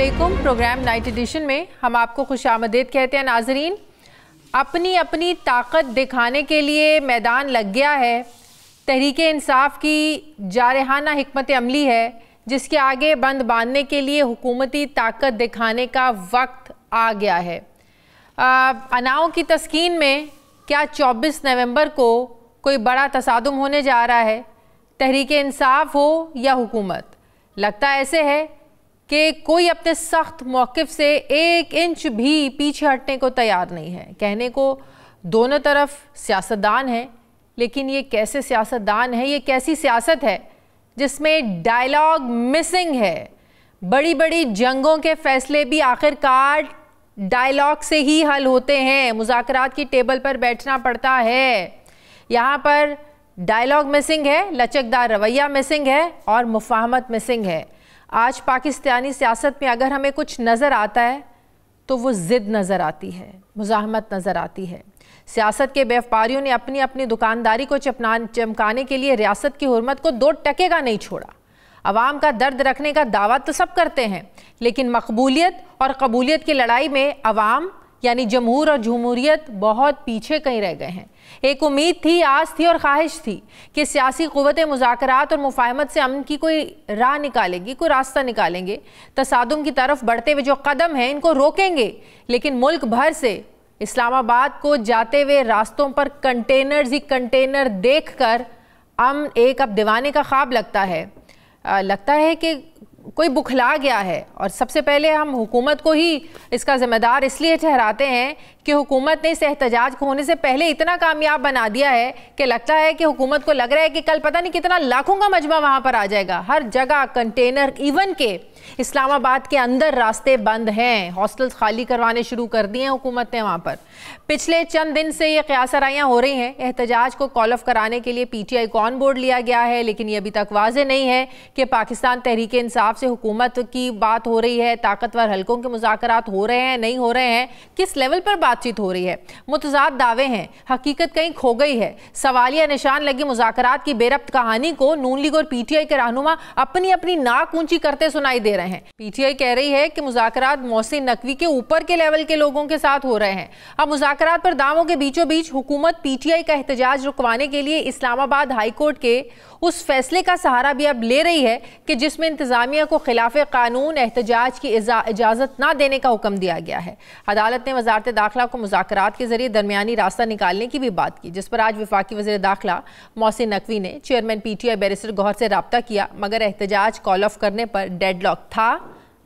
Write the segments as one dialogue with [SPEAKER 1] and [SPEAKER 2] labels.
[SPEAKER 1] अस्सलामुअलैकुम। Programme night addition में हम आपको खुशामदीद कहते हैं। नाजरीन, अपनी अपनी ताकत दिखाने के लिए मैदान लग गया है। तहरीक इंसाफ की जारहाना हिकमत अमली है जिसके आगे बंद बांधने के लिए हुकूमती ताकत दिखाने का वक्त आ गया है। अनाओं की तस्कीन में क्या 24 नवंबर को कोई बड़ा तसादुम होने जा रहा है? तहरीक इंसाफ हो या हुकूमत, लगता ऐसे है कि कोई अपने सख्त मौक़िफ़ से 1 इंच भी पीछे हटने को तैयार नहीं है। कहने को दोनों तरफ सियासतदान है, लेकिन ये कैसे सियासतदान है, ये कैसी सियासत है जिसमें डायलॉग मिसिंग है। बड़ी बड़ी जंगों के फैसले भी आखिरकार डायलॉग से ही हल होते हैं। मुज़ाकरात की टेबल पर बैठना पड़ता है। यहाँ पर डायलॉग मिसिंग है, लचकदार रवैया मिसिंग है और मुफाहमत मिसिंग है। आज पाकिस्तानी सियासत में अगर हमें कुछ नज़र आता है तो वो ज़िद नज़र आती है, मुज़ाहमत नज़र आती है। सियासत के व्यापारियों ने अपनी अपनी दुकानदारी को चमकाने के लिए रियासत की हुर्मत को 2 टके का नहीं छोड़ा। अवाम का दर्द रखने का दावा तो सब करते हैं, लेकिन मकबूलियत और कबूलियत की लड़ाई में अवाम यानी जमहूर और जमहूरियत बहुत पीछे कहीं रह गए हैं। एक उम्मीद थी, आस थी और ख्वाहिश थी कि सियासी क़ुव्वतें मुज़ाकरात और मुफ़ाहमत से अमन की कोई राह निकालेंगी, कोई रास्ता निकालेंगे। तसादुम की तरफ बढ़ते हुए जो कदम हैं इनको रोकेंगे, लेकिन मुल्क भर से इस्लामाबाद को जाते हुए रास्तों पर कंटेनर्स ही कंटेनर देख कर एक अब दीवाने का ख्वाब लगता है कि कोई बुखला गया है। और सबसे पहले हम हुकूमत को ही इसका ज़िम्मेदार इसलिए ठहराते हैं कि हुकूमत ने इस एहतजाज को होने से पहले इतना कामयाब बना दिया है कि लगता है कि हुकूमत को लग रहा है कि कल पता नहीं कितना लाखों का मजमा वहाँ पर आ जाएगा। हर जगह कंटेनर, इवन के इस्लामाबाद के अंदर रास्ते बंद हैं। हॉस्टल्स खाली करवाने शुरू कर दिए हैं हुकूमत ने वहाँ पर। पिछले चंद दिन से ये क़यासराइयाँ हो रही हैं। एहतजाज को कॉल ऑफ कराने के लिए PTI को ऑन बोर्ड लिया गया है, लेकिन ये अभी तक वाज़ेह नहीं है कि पाकिस्तान तहरीक इंसाफ से हुकूमत की बात हो रही है, ताकतवर हलकों के मुज़ाकरात हो रहे हैं, नहीं हो रहे हैं, किस लेवल पर बातचीत हो रही है। मुतज़ाद दावे हैं, हकीकत कहीं खो गई है। सवालिया निशान लगी मुज़ाकरात की बेरब्त कहानी को नून लीग और PTI के रहनुमा अपनी अपनी नाक ऊंची करते सुनाई दे रहे हैं। PTI कह रही है कि मुज़ाकरात मोहसिन नकवी के ऊपर के लेवल के लोगों के साथ हो रहे हैं। अब मुज़ाकरात पर दावों के बीचों बीच हुकूमत PTI का एहतजाज रुकवाने के लिए इस्लामाबाद हाई कोर्ट के उस फैसले का सहारा भी अब ले रही है कि जिसमें इंतजामिया को खिलाफ कानून एहतजाज की इजाज़त ना देने का हुक्म दिया गया है। अदालत ने वजारत दाखिला को मुज़ाकरात के जरिए दरमियानी रास्ता निकालने की भी बात की, जिस पर आज वफाकी वज़ीर दाखिला मोहसिन नकवी ने चेयरमैन PTI बैरिस्टर गौहर से रब्ता किया, मगर एहतजाज कॉल ऑफ करने पर डेडलॉक था,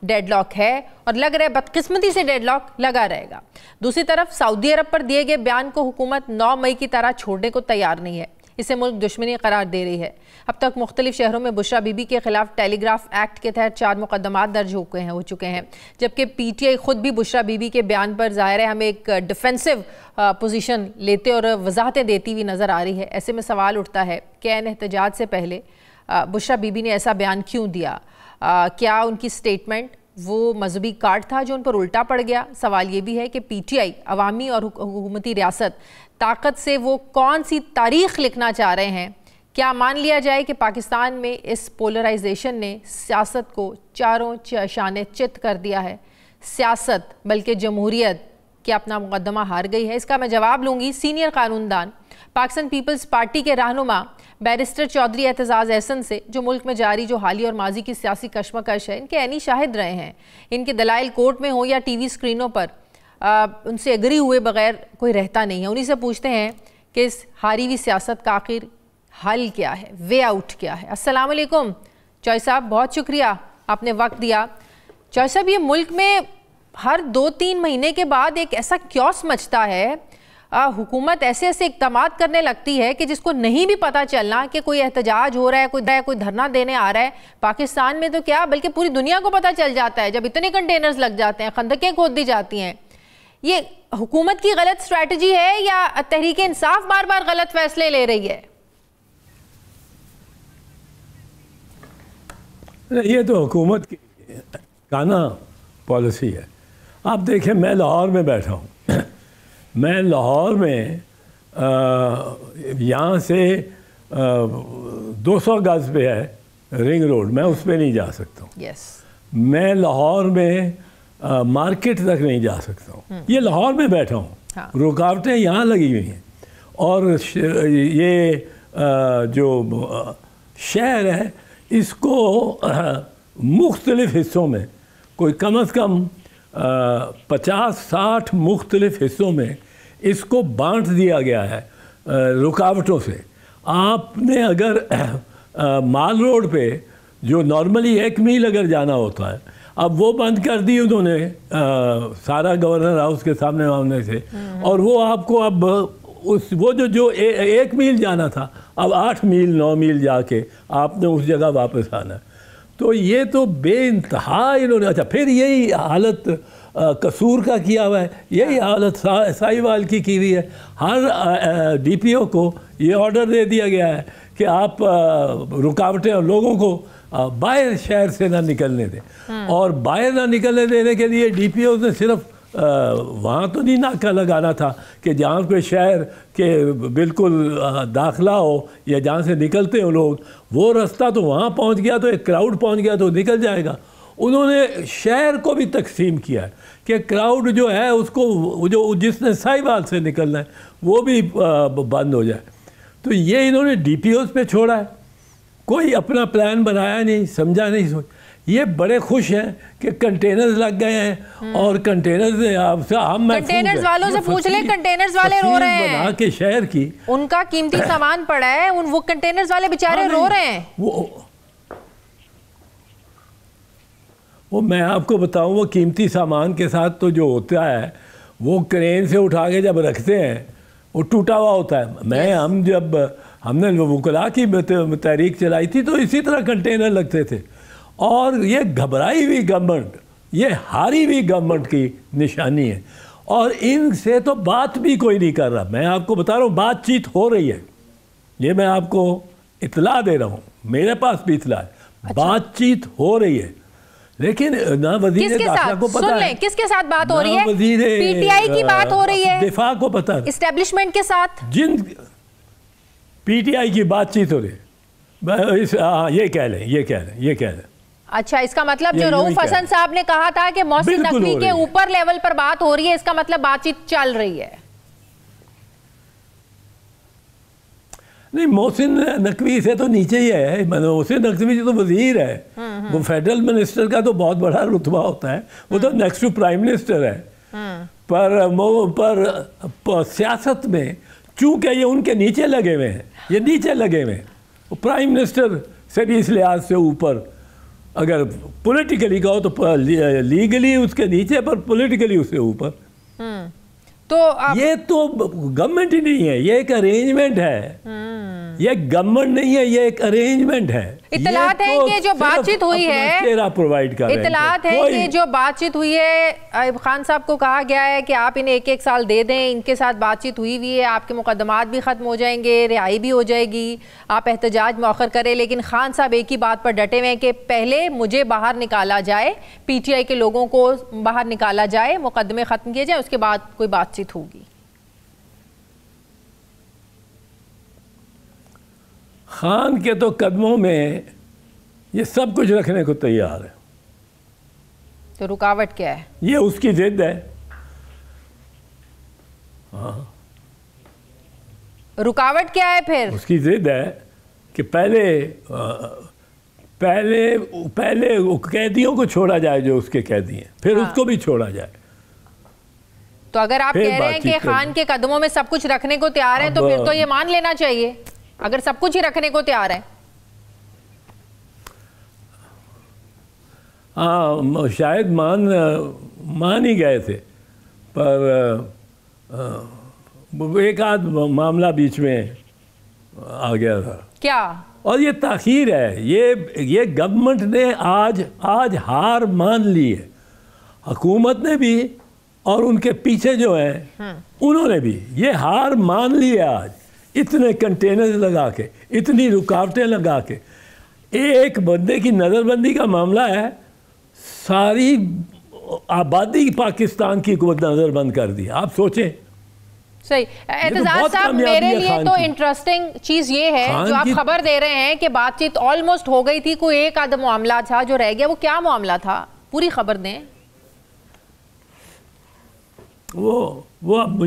[SPEAKER 1] डेडलॉक है और लग रहा है बदकिस्मती से डेडलॉक लगा रहेगा। दूसरी तरफ सऊदी अरब पर दिए गए बयान को हुकूमत 9 मई की तरह छोड़ने को तैयार नहीं है। इसे मुल्क दुश्मनी करार दे रही है। अब तक मुख्तलिफ शहरों में बुशरा बीबी के खिलाफ टेलीग्राफ एक्ट के तहत 4 मुकदमात दर्ज हो चुके हैं, जबकि PTI खुद भी बुशरा बीबी के बयान पर ज़ाहिर है हमें एक डिफेंसिव पोजीशन लेते और वजाहतें देती हुई नज़र आ रही है। ऐसे में सवाल उठता है कि एहतजाज से पहले बुशरा बीबी ने ऐसा बयान क्यों दिया? क्या उनकी स्टेटमेंट वो मजहबी कार्ड था जो उन पर उल्टा पड़ गया? सवाल ये भी है कि PTI अवामी और हुकूमती रियासत ताकत से वो कौन सी तारीख लिखना चाह रहे हैं? क्या मान लिया जाए कि पाकिस्तान में इस पोलराइजेशन ने सियासत को चारों शाने चित कर दिया है? सियासत बल्कि जमहूरियत क्या अपना मुकदमा हार गई है? इसका मैं जवाब लूँगी सीनियर कानूनदान पाकिस्तान पीपल्स पार्टी के रहनुमा बैरिस्टर चौधरी एतजाज़ एहसन से, जो मुल्क में जारी जो हाली और माजी की सियासी कशमकश है इनके ऐनी शाहिद रहे हैं। इनके दलाइल कोर्ट में हो या TV स्क्रीनों पर उनसे एग्री हुए बगैर कोई रहता नहीं है। उन्हीं से पूछते हैं कि इस हारी हुई सियासत का आखिर हल क्या है, वे आउट क्या है। अस्सलाम वालेकुम चौई साहब, बहुत शुक्रिया आपने वक्त दिया। चौई साहब, ये मुल्क में हर 2-3 महीने के बाद एक ऐसा क्योस मचता है, हुकूमत ऐसे ऐसे इक़दामात करने लगती है कि जिसको नहीं भी पता चलना कि कोई एहतजाज हो रहा है, कोई धरना देने आ रहा है। पाकिस्तान में तो क्या बल्कि पूरी दुनिया को पता चल जाता है जब इतने कंटेनर्स लग जाते हैं, खंदकें खोद दी जाती हैं। ये हुकूमत की गलत स्ट्रैटेजी है या तहरीक इंसाफ बार बार गलत फैसले ले रही है?
[SPEAKER 2] ये तो हुकूमत की काना पॉलिसी है। आप देखें, मैं लाहौर में बैठा हूँ। मैं लाहौर में यहाँ से 200 गज पे है रिंग रोड, मैं उस पर नहीं जा सकता हूँ। मैं लाहौर में मार्केट तक नहीं जा सकता हूँ। ये लाहौर में बैठा हूँ।
[SPEAKER 1] हाँ।
[SPEAKER 2] रुकावटें यहाँ लगी हुई हैं और ये जो शहर है इसको मुख्तलिफ़ हिस्सों में कोई कम से कम 50-60 मुख्तलिफ़ हिस्सों में इसको बांट दिया गया है रुकावटों से। आपने अगर माल रोड पे जो नॉर्मली 1 मील अगर जाना होता है, अब वो बंद कर दी उन्होंने सारा गवर्नर हाउस के सामने से, और वो आपको अब वो जो 1 मील जाना था अब 8 मील 9 मील जाके आपने उस जगह वापस आना है। तो ये तो बेइंतहा इन्होंने, अच्छा फिर यही हालत कसूर का किया हुआ है, यही हालत साहिवाल की हुई है। हर डीपीओ को ये ऑर्डर दे दिया गया है कि आप रुकावटें और लोगों को बाहर शहर से ना निकलने दें, और बाहर ना निकलने देने के लिए डीपीओ ने सिर्फ वहाँ तो नहीं नाका लगाना था कि जहाँ कोई शहर के बिल्कुल दाखिला हो या जहाँ से निकलते हो लोग, वो रास्ता तो वहाँ पहुँच गया तो एक क्राउड पहुँच गया तो निकल जाएगा। उन्होंने शहर को भी तकसीम किया है कि क्राउड जो है उसको जो जिसने साहिवाल से निकलना है वो भी बंद हो जाए। तो ये इन्होंने डीपीओस पे छोड़ा है, कोई अपना प्लान बनाया नहीं, समझा नहीं, सोच। ये बड़े खुश हैं कि कंटेनर्स लग गए हैं और कंटेनर्स हम
[SPEAKER 1] कंटेनर्स वालों से पूछ लें, कंटेनर्स वाले रो रहे हैं
[SPEAKER 2] बना के शहर की,
[SPEAKER 1] उनका कीमती सामान पड़ा है, वो कंटेनर्स वाले बेचारे रो रहे हैं।
[SPEAKER 2] वो मैं आपको बताऊं, वो कीमती सामान के साथ तो जो होता है वो क्रेन से उठा के जब रखते हैं वो टूटा हुआ होता है। हम जब हमने वकला की तहरीक चलाई थी तो इसी तरह कंटेनर लगते थे, और ये घबराई हुई गवर्नमेंट, ये हारी हुई गवर्नमेंट की निशानी है, और इनसे तो बात भी कोई नहीं कर रहा। मैं आपको बता रहा हूँ बातचीत हो रही है, ये मैं आपको इतला दे रहा हूँ, मेरे पास भी इतला है। अच्छा। बातचीत हो रही है, लेकिन ना वजीर दाखिला को पता है
[SPEAKER 1] किसके साथ बात हो रही है, पीटीआई की बात हो रही है,
[SPEAKER 2] दिफा को पता है,
[SPEAKER 1] एस्टेब्लिशमेंट के साथ
[SPEAKER 2] जिन पीटीआई की बातचीत हो रही है। ये कह लें।
[SPEAKER 1] अच्छा, इसका मतलब जो रऊफ हसन साहब ने कहा था कि मोहसिन नकवी के ऊपर लेवल पर बात हो रही है, इसका मतलब बातचीत चल रही है।
[SPEAKER 2] नहीं, मोहसिन नकवी से तो नीचे ही है। मोहसिन नकवी तो वजीर है, वो फेडरल मिनिस्टर का तो बहुत बड़ा रुतबा होता है, वो तो नेक्स्ट टू प्राइम मिनिस्टर है। पर सियासत में चूंकि ये उनके नीचे लगे हुए हैं, ये नीचे लगे हुए हैं, प्राइम मिनिस्टर से भी इस लिहाज से ऊपर, अगर पॉलिटिकली कहो तो लीगली उसके नीचे, पर पॉलिटिकली उससे ऊपर।
[SPEAKER 1] तो
[SPEAKER 2] ये तो गवर्नमेंट ही नहीं है, ये एक अरेंजमेंट है। ये गवर्नमेंट नहीं है, ये एक अरेंजमेंट है।
[SPEAKER 1] इतलात है कि जो बातचीत हुई है,
[SPEAKER 2] प्रोवाइड कर
[SPEAKER 1] इतलात है कि जो बातचीत हुई है, आयुब खान साहब को कहा गया है कि आप इन्हें 1-1 साल दे दें, इनके साथ बातचीत हुई हुई है, आपके मुकदमात भी खत्म हो जाएंगे, रिहाई भी हो जाएगी, आप एहतजाज मौखर करें। लेकिन खान साहब एक ही बात पर डटे हुए हैं कि पहले मुझे बाहर निकाला जाए, पीटीआई के लोगों को बाहर निकाला जाए, मुकदमे खत्म किए जाए, उसके बाद कोई बातचीत होगी।
[SPEAKER 2] खान के तो कदमों में ये सब कुछ रखने को तैयार है।
[SPEAKER 1] तो रुकावट क्या है?
[SPEAKER 2] ये उसकी जिद है। हाँ,
[SPEAKER 1] रुकावट क्या है फिर?
[SPEAKER 2] उसकी जिद है कि पहले कैदियों को छोड़ा जाए जो उसके कैदी हैं, फिर
[SPEAKER 1] हाँ।
[SPEAKER 2] उसको भी छोड़ा जाए।
[SPEAKER 1] तो अगर आप कह रहे हैं कि खान के कदमों में सब कुछ रखने को तैयार है, तो फिर तो ये मान लेना चाहिए, अगर सब कुछ ही रखने को तैयार है।
[SPEAKER 2] हाँ, शायद मान ही गए थे, पर एक आध मामला बीच में आ गया था।
[SPEAKER 1] क्या?
[SPEAKER 2] और ये ताखीर है, ये गवर्नमेंट ने आज हार मान ली है, हुकूमत ने भी और उनके पीछे जो हैं उन्होंने भी ये हार मान ली है। आज इतने कंटेनर्स लगा के, इतनी रुकावटें लगा के, एक बंदे की नज़रबंदी का मामला है, सारी आबादी पाकिस्तान की नज़रबंद कर दी। आप सोचें,
[SPEAKER 1] सही। एतजाज साहब, मेरे लिए तो इंटरेस्टिंग चीज ये है जो आप खबर दे रहे हैं कि बातचीत ऑलमोस्ट हो गई थी, कोई एक आधा मामला था जो रह गया, वो क्या मामला था? पूरी खबर दें।
[SPEAKER 2] वो अब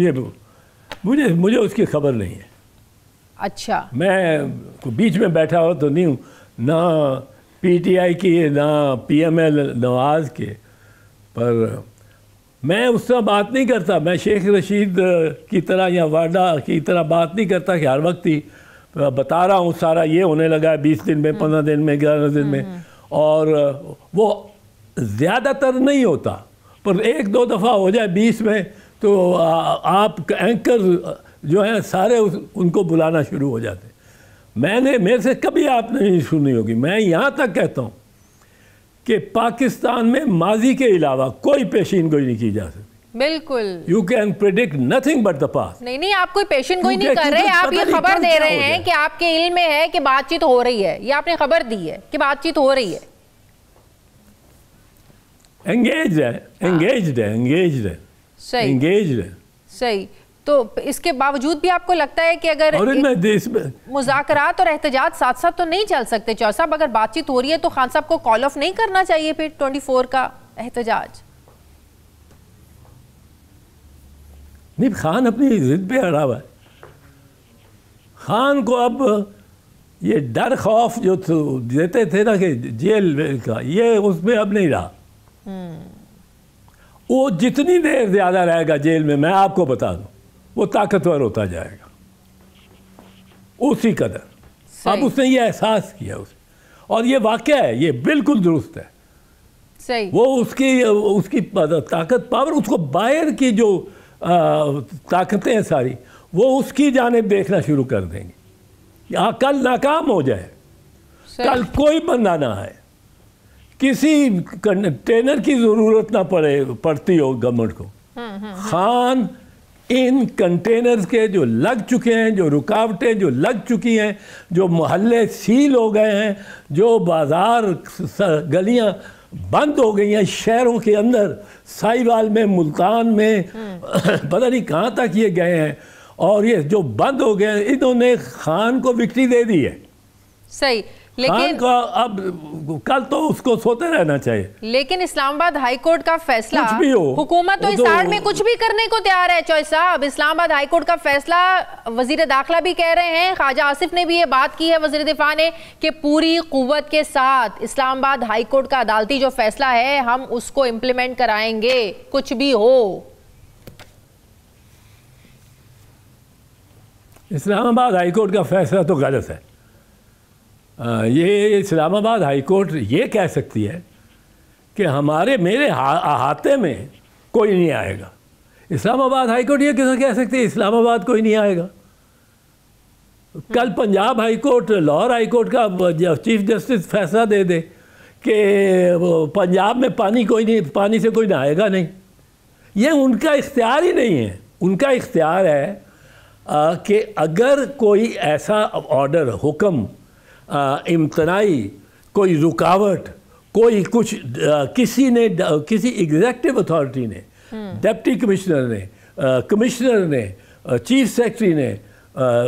[SPEAKER 2] मुझे उसकी खबर नहीं है।
[SPEAKER 1] अच्छा,
[SPEAKER 2] मैं बीच में बैठा हो तो नहीं हूँ, ना पीटीआई की ना पीएमएल नवाज के, पर मैं उस तरह बात नहीं करता। मैं शेख रशीद की तरह या वाडा की तरह बात नहीं करता कि हर वक्त ही बता रहा हूँ सारा ये होने लगा है 20 दिन में, 15 दिन में, 11 दिन में, और वो ज़्यादातर नहीं होता, पर एक दो दफ़ा हो जाए 20 में तो आप एंकर जो है सारे उनको बुलाना शुरू हो जाते। मेरे से कभी आपने नहीं सुनी होगी, मैं यहाँ तक कहता हूँ कि पाकिस्तान में माजी के अलावा कोई पेशीन गोई नहीं की जा सकती।
[SPEAKER 1] बिल्कुल,
[SPEAKER 2] you can predict nothing but the past.
[SPEAKER 1] नहीं, आप कोई पेशीन गोई नहीं कर रहे, आप ये खबर दे रहे हैं कि आपके इल्म में है कि बातचीत हो रही है, ये आपने खबर दी है कि बातचीत हो रही है।
[SPEAKER 2] एंगेज्ड है
[SPEAKER 1] सही। तो इसके बावजूद भी आपको लगता है कि अगर मुज़ाकरात और एहतजाज साथ साथ तो नहीं चल सकते? चौधरी साहब, अगर बातचीत हो रही है तो खान साहब को कॉल ऑफ नहीं करना चाहिए फिर 24 का एहतजाज?
[SPEAKER 2] नहीं, खान अपनी जिद पे अड़ा हुआ है। खान को अब ये डर खौफ जो देते थे ना कि जेल का, ये उसमें अब नहीं रहा। वो जितनी देर ज़्यादा रहेगा जेल में, मैं आपको बता दूं, वो ताकतवर होता जाएगा उसी कदर। अब उसने ये एहसास किया और ये वाक़या है, ये बिल्कुल दुरुस्त है।
[SPEAKER 1] सही।
[SPEAKER 2] वो उसकी ताकत, पावर, उसको बाहर की जो ताकतें हैं सारी, वो उसकी जानिब देखना शुरू कर देंगी। कल नाकाम हो जाए, कल कोई बंदा ना आए, किसी कंटेनर की ज़रूरत ना पड़ती हो गवर्नमेंट को, खान इन कंटेनर्स के जो लग चुके हैं, जो रुकावटें जो लग चुकी हैं, जो मोहल्ले सील हो गए हैं, जो बाज़ार गलियां बंद हो गई हैं शहरों के अंदर, साहिवाल में, मुल्तान में, पता नहीं कहाँ तक ये गए हैं, और ये जो बंद हो गए, इन्होंने खान को विक्ट्री दे दी है।
[SPEAKER 1] सही, लेकिन
[SPEAKER 2] का अब कल तो उसको सोते रहना चाहिए।
[SPEAKER 1] लेकिन इस्लामाबाद हाई कोर्ट का फैसला,
[SPEAKER 2] कुछ भी हो,
[SPEAKER 1] हुकूमत तो इस आड़ में कुछ भी करने को तैयार है। चौधरी साहब, इस्लामाबाद हाई कोर्ट का फैसला, वजीर दाखिला भी कह रहे हैं, ख्वाजा आसिफ ने भी ये बात की है, वजीर दिफा ने, कि पूरी कुव्वत के साथ इस्लामाबाद हाई कोर्ट का अदालती जो फैसला है हम उसको इम्प्लीमेंट कराएंगे, कुछ भी हो।
[SPEAKER 2] इस्लामाबाद हाई कोर्ट का फैसला तो गलत है। ये इस्लामाबाद हाई कोर्ट ये कह सकती है कि मेरे अहाते में कोई नहीं आएगा। इस्लामाबाद हाई कोर्ट ये कैसे कह सकती है इस्लामाबाद कोई नहीं आएगा? कल Punjab high court, Lahore high court का चीफ जस्टिस फैसला दे दे कि पंजाब में पानी से कोई नहाएगा नहीं। ये उनका इख्तियार ही नहीं है। उनका इख्तियार है कि अगर कोई ऐसा ऑर्डर, हुक्म, इम्तनाई, कोई रुकावट, कोई कुछ, किसी एग्जेक्टिव अथॉरिटी ने, डिप्टी कमिश्नर ने, कमिश्नर ने, चीफ सेक्रेटरी ने,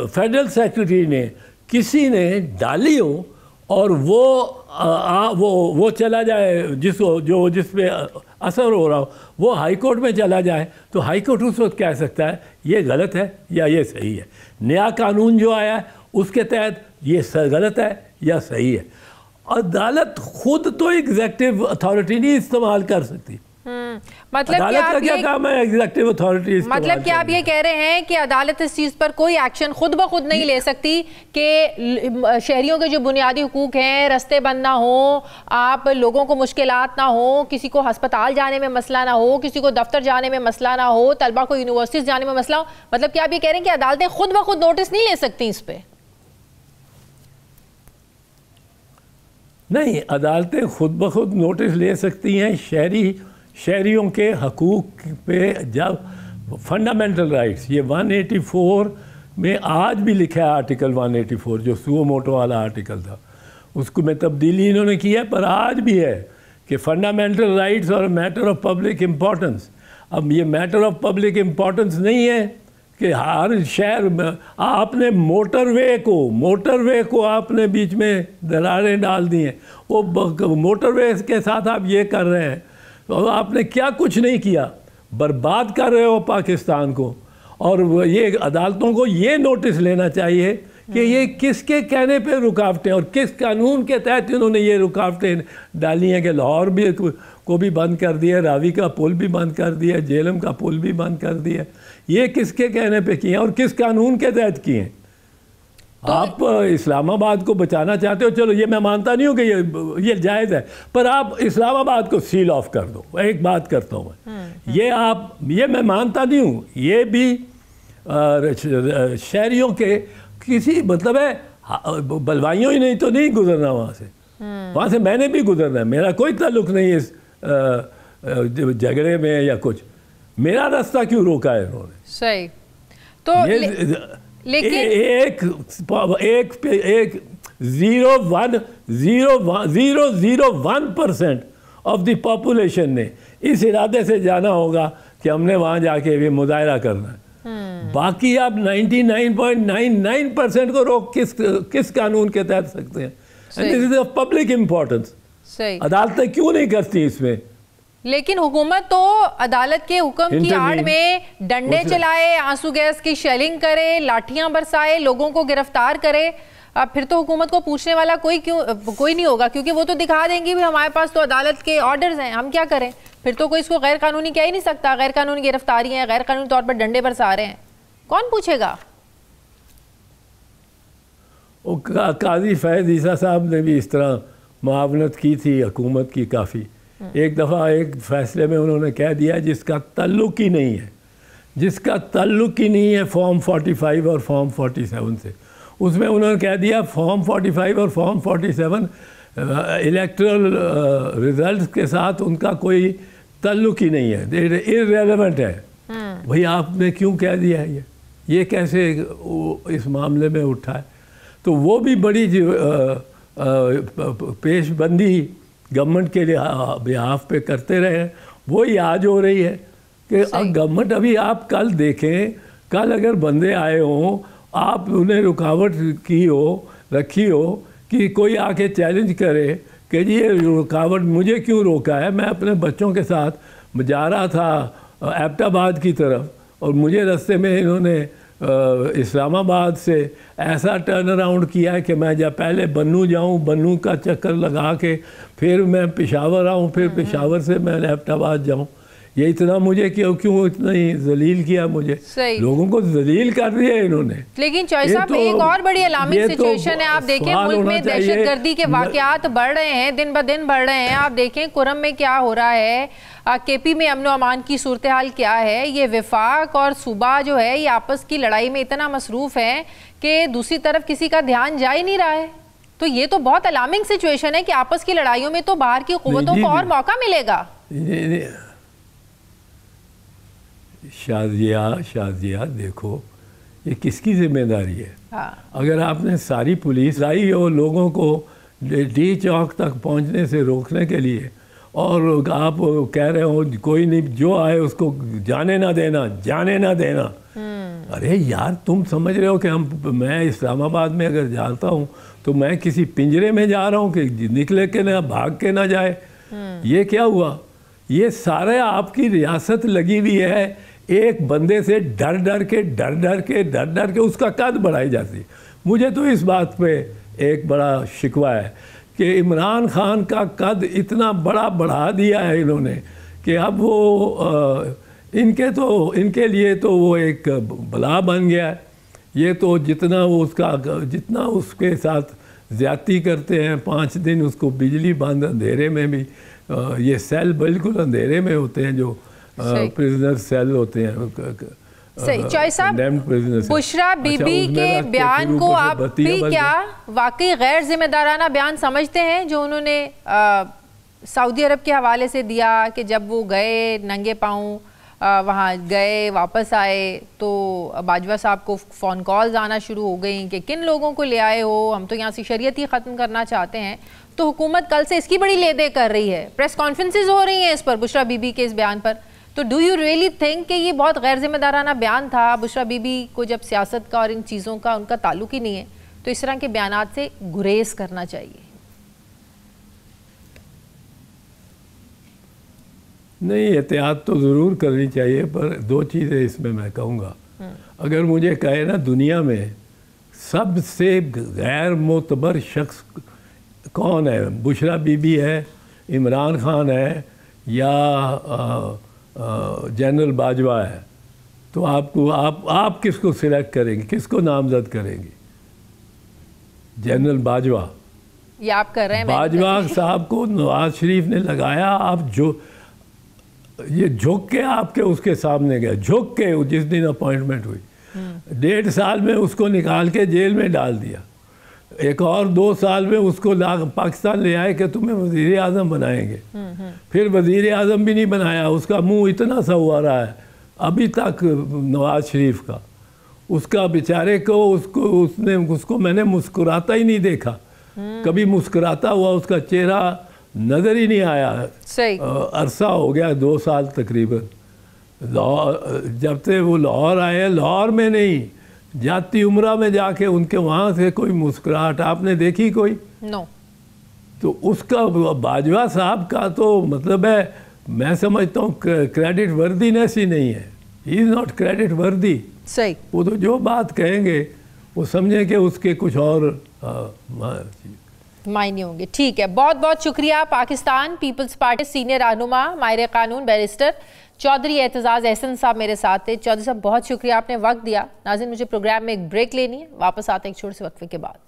[SPEAKER 2] फेडरल सेक्रेटरी ने, किसी ने डाली हो और वो चला जाए, जिस पे असर हो रहा हो, वो हाई कोर्ट में चला जाए, तो हाई कोर्ट उस वक्त कह सकता है ये गलत है या ये सही है। नया कानून जो आया है उसके तहत ये गलत है या सही है। अदालत खुद तो एग्जेक्टिव अथॉरिटी नहीं इस्तेमाल कर सकती।
[SPEAKER 1] मतलब
[SPEAKER 2] अदालत का क्या काम है एग्जेक्टिव अथॉरिटी?
[SPEAKER 1] मतलब क्या आप ये कह रहे हैं कि अदालत इस चीज पर कोई एक्शन खुद ब खुद नहीं ले सकती कि शहरियों के जो बुनियादी हुकूक हैं, रास्ते बंद ना हो, आप लोगों को मुश्किलात ना हो, किसी को अस्पताल जाने में मसला ना हो, किसी को दफ्तर जाने में मसला ना हो, तलबा को यूनिवर्सिटीज जाने में मसला हो? मतलब क्या आप ये कह रहे हैं कि अदालतें खुद ब खुद नोटिस नहीं ले सकती इस पर? नहीं, अदालतें खुद ब खुद नोटिस ले सकती हैं शहरियों के हकूक़ पे। जब फंडामेंटल राइट्स, ये 184 में आज भी लिखा है, आर्टिकल 184 जो सुओ मोटो वाला आर्टिकल था, उसको में तब्दीली इन्होंने की है, पर आज भी है कि फंडामेंटल राइट्स और मैटर ऑफ पब्लिक इम्पोर्टेंस। अब ये मैटर ऑफ पब्लिक इम्पोर्टेंस नहीं है
[SPEAKER 2] कि हर शहर में आपने मोटरवे को आपने बीच में दरारें डाल दी हैं। वो मोटरवे के साथ आप ये कर रहे हैं, तो आपने क्या कुछ नहीं किया, बर्बाद कर रहे हो पाकिस्तान को। और ये अदालतों को ये नोटिस लेना चाहिए कि ये किसके कहने पे रुकावटें और किस कानून के तहत इन्होंने ये रुकावटें डाली हैं कि लाहौर भी को भी बंद कर दिया, रावी का पुल भी बंद कर दिया, जेलम का पुल भी बंद कर दिया। ये किसके कहने पे किए हैं और किस कानून के तहत किए हैं? तो आप इस्लामाबाद को बचाना चाहते हो, चलो ये मैं मानता नहीं हूँ कि ये जायज़ है, पर आप इस्लामाबाद को सील ऑफ कर दो। एक बात करता हूँ मैं, ये मैं मानता नहीं हूँ, ये भी शहरियों के किसी मतलब है, बलवाइयों ही नहीं तो नहीं गुजरना वहाँ से मैंने भी गुजरना है, मेरा कोई ताल्लुक नहीं इस झगड़े में या कुछ। मेरा रास्ता क्यों रोका है इन्होंने? सही। तो लेकिन एक 0.001% ऑफ द पॉपुलेशन ने इस इरादे से जाना होगा कि हमने वहाँ जाके भी मुजाहरा करना है। बाकी आप 99.99% को रोक किस कानून के तहत सकते हैं? And this is of public importance. अदालतें क्यों नहीं करती इसमें?
[SPEAKER 1] लेकिन हुकूमत तो अदालत के हुक्म की आड़ में डंडे चलाए, आंसू गैस की शेलिंग करे, लाठियां बरसाए, लोगों को गिरफ्तार करे। अब फिर तो हुकूमत को पूछने वाला कोई नहीं होगा, क्योंकि वो तो दिखा देंगी भी हमारे पास तो अदालत के ऑर्डर्स हैं, हम क्या करें। फिर तो कोई इसको गैर कानूनी कह ही नहीं सकता। गैर कानूनी गिरफ्तारी है, गैर कानूनी तौर पर डंडे बरसा रहे हैं, कौन पूछेगा?
[SPEAKER 2] काजी फैज़ ईसा साहब ने भी इस तरह मुआवनत की थी हुकूमत की काफ़ी। एक दफ़ा एक फ़ैसले में उन्होंने कह दिया जिसका ताल्लुक ही नहीं है फॉर्म 45 और फॉर्म 47 से, उसमें उन्होंने कह दिया फॉर्म 45 और फॉर्म 47 इलेक्टरल रिजल्ट के साथ उनका कोई ताल्लुक ही नहीं है, इररेलेवेंट है। भाई आपने क्यों कह दिया है ये कैसे इस मामले में उठा है? तो वो भी बड़ी पेशबंदी गवर्नमेंट के बिहाफ पे करते रहे, वही आज हो रही है कि गवर्नमेंट अभी आप कल देखें, कल अगर बंदे आए हों, आप उन्हें रुकावट रखी हो कि कोई आके चैलेंज करे कि जी ये रुकावट मुझे क्यों रोका है, मैं अपने बच्चों के साथ जा रहा था एबटाबाद की तरफ और मुझे रास्ते में इन्होंने इस्लामाबाद से ऐसा टर्न अराउंड किया है कि मैं जब पहले बन्नू जाऊं, बन्नू का चक्कर लगा के फिर मैं पेशावर आऊं, फिर पेशावर से मैं एबटाबाद जाऊं। ये इतना मुझे क्यों इतना ही जलील किया मुझे, लोगों को जलील कर दिया इन्होंने।
[SPEAKER 1] लेकिन चॉइस साहब एक और बड़ी अलार्मिंग सिचुएशन है। आप देखें मुल्क में दहशतगर्दी के वाकयात बढ़ रहे हैं, दिन ब दिन बढ़ रहे हैं। आप देखें कुरम में क्या हो रहा है, केपी में अमन अमान की सूरत हाल क्या है। ये विफाक और सूबा जो है ये आपस की लड़ाई में इतना मसरूफ है कि दूसरी तरफ किसी का ध्यान जा ही नहीं रहा है। तो ये तो बहुत अलार्मिंग सिचुएशन है कि आपस की लड़ाइयों में तो बाहर की कुव्वतों को और मौका मिलेगा। शाजिया देखो ये किसकी जिम्मेदारी है? अगर आपने सारी पुलिस लाई और लोगों को डी चौक तक पहुंचने से रोकने के लिए, और आप कह रहे हो कोई नहीं जो आए उसको जाने ना देना। अरे यार तुम समझ रहे हो कि मैं इस्लामाबाद में अगर जाता हूँ तो मैं किसी पिंजरे में जा रहा हूँ कि निकले के ना भाग के ना जाए। ये क्या हुआ? ये सारे आपकी रियासत लगी हुई है एक बंदे से डर के उसका कद बढ़ाई जाती है। मुझे तो इस बात पे एक बड़ा शिकवा है कि इमरान खान का कद इतना बड़ा बढ़ा दिया है इन्होंने कि अब वो इनके लिए तो वो एक बला बन गया है। ये तो जितना उसके साथ ज़्यादती करते हैं, 5 दिन उसको बिजली बंद, अंधेरे में भी ये सेल बिल्कुल अंधेरे में होते हैं जो प्रिजनर सेल होते हैं। सही। चॉइस साहब, बुशरा बीबी के बयान को आप भी क्या वाकई गैर जिम्मेदाराना बयान समझते हैं जो उन्होंने सऊदी अरब के हवाले से दिया कि जब वो गए नंगे पाँव वहाँ गए वापस आए तो बाजवा साहब को फ़ोन कॉल्स आना शुरू हो गई कि किन लोगों को ले आए हो, हम तो यहाँ से शरीयत ही ख़त्म करना चाहते हैं। तो हुकूमत कल से इसकी बड़ी ले दे कर रही है, प्रेस कॉन्फ्रेंसेज हो रही हैं इस पर, बुशरा बीबी के इस बयान पर। तो डू यू रियली थिंक कि ये बहुत गैर जिम्मेदाराना बयान था? बुशरा बीबी को जब सियासत का और इन चीज़ों का उनका ताल्लुक ही नहीं है, तो इस तरह के बयानात से गुरेज करना चाहिए।
[SPEAKER 2] नहीं, एहतियात तो ज़रूर करनी चाहिए, पर दो चीज़ें इसमें मैं कहूँगा। अगर मुझे कहे ना दुनिया में सबसे गैर मोतबर शख्स कौन है, बुशरा बीबी है, इमरान खान है, या जनरल बाजवा है, तो आप किसको सिलेक्ट करेंगे, किसको नामजद करेंगे? जनरल बाजवा।
[SPEAKER 1] ये आप कर रहे हैं?
[SPEAKER 2] बाजवा साहब को नवाज शरीफ ने लगाया, आप जो ये झुक के आपके उसके सामने गए, झुक के जिस दिन अपॉइंटमेंट हुई, 1.5 साल में उसको निकाल के जेल में डाल दिया। एक और 2 साल में उसको पाकिस्तान ले आए कि तुम्हें वज़ीर आज़म बनाएंगे। फिर वज़ीर आज़म भी नहीं बनाया, उसका मुंह इतना सा हुआ रहा है अभी तक नवाज शरीफ का। उसका बेचारे को उसको मैंने मुस्कुराता ही नहीं देखा, कभी मुस्कुराता हुआ उसका चेहरा नज़र ही नहीं आया।
[SPEAKER 1] सही
[SPEAKER 2] अरसा हो गया 2 साल तकरीबन। जब से वो लाहौर आए, लाहौर में नहीं, जाती उम्रा में जाके उनके वहाँ से कोई मुस्कुराहट आपने देखी कोई?
[SPEAKER 1] नो।
[SPEAKER 2] तो उसका बाजवा साहब का तो मतलब है, मैं समझता हूँ क्रेडिट वर्दीनेस ही नहीं है। ही इज़ नॉट क्रेडिट वर्दी।
[SPEAKER 1] सही।
[SPEAKER 2] वो तो जो बात कहेंगे वो समझें कि उसके कुछ और
[SPEAKER 1] मायने होंगे। ठीक है, बहुत बहुत शुक्रिया। पाकिस्तान पीपल्स पार्टी सीनियर रहनुमा माहिर कानून बैरिस्टर चौधरी एतजाज़ एहसन साहब मेरे साथ थे। चौधरी साहब बहुत शुक्रिया, आपने वक्त दिया। नाज़रीन, मुझे प्रोग्राम में एक ब्रेक लेनी है, वापस आते हैं एक छोटे से वक्फे के बाद।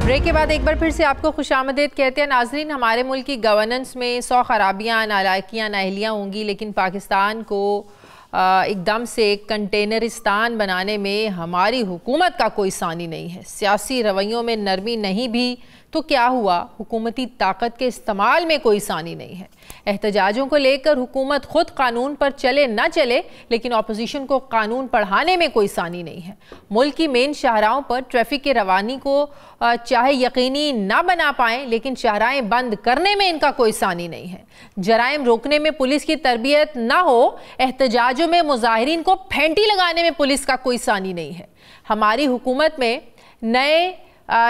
[SPEAKER 1] ब्रेक के बाद एक बार फिर से आपको खुशामदीद कहते हैं। नाजरीन, हमारे मुल्क की गवर्नेंस में 100 खराबियाँ, नालायकियाँ, नाअहलियाँ होंगी, लेकिन पाकिस्तान को एकदम से कंटेनरिस्तान बनाने में हमारी हुकूमत का कोई सानी नहीं है। सियासी रवैयों में नरमी नहीं भी तो क्या हुआ, हुकूमती ताकत के इस्तेमाल में कोई सानी नहीं है। एहतजाजों को लेकर हुकूमत खुद कानून पर चले ना चले, लेकिन अपोजिशन को कानून पढ़ाने में कोई सानी नहीं है। मुल्क की मेन शाहराहों पर ट्रैफिक की रवानी को चाहे यकीनी ना बना पाएं, लेकिन शाहराहें बंद करने में इनका कोई सानी नहीं है। जराइम रोकने में पुलिस की तरबियत ना हो, एहतजाजों में मुजाहिरीन को फेंटी लगाने में पुलिस का कोई सानी नहीं है। हमारी हुकूमत में नए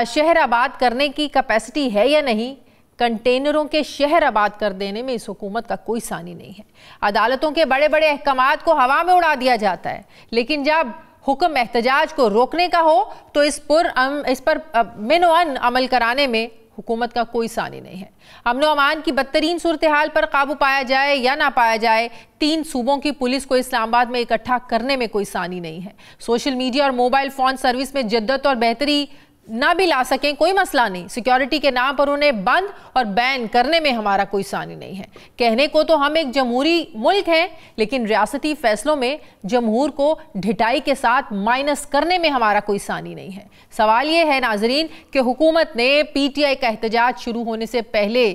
[SPEAKER 1] शहर आबाद करने की कैपेसिटी है या नहीं, कंटेनरों के शहर आबाद कर देने में इस हुकूमत का कोई सानी नहीं है। अदालतों के बड़े बड़े अहकामात को हवा में उड़ा दिया जाता है, लेकिन जब हुक्म एहतजाज को रोकने का हो तो इस पर मिनोअन अमल कराने में हुकूमत का कोई सानी नहीं है। अमन व अमान की बदतरीन सूरत हाल पर काबू पाया जाए या ना पाया जाए, 3 सूबों की पुलिस को इस्लामाबाद में इकट्ठा करने में कोई सानी नहीं है। सोशल मीडिया और मोबाइल फ़ोन सर्विस में जिद्दत और बेहतरी ना भी ला सकें, कोई मसला नहीं। सिक्योरिटी के नाम पर उन्हें बंद और बैन करने में हमारा कोई सानी नहीं है। कहने को तो हम एक जमहूरी मुल्क हैं, लेकिन रियासती फैसलों में जमहूर को ढिठाई के साथ माइनस करने में हमारा कोई सानी नहीं है। सवाल ये है नाजरीन कि हुकूमत ने PTI का एहतजाज शुरू होने से पहले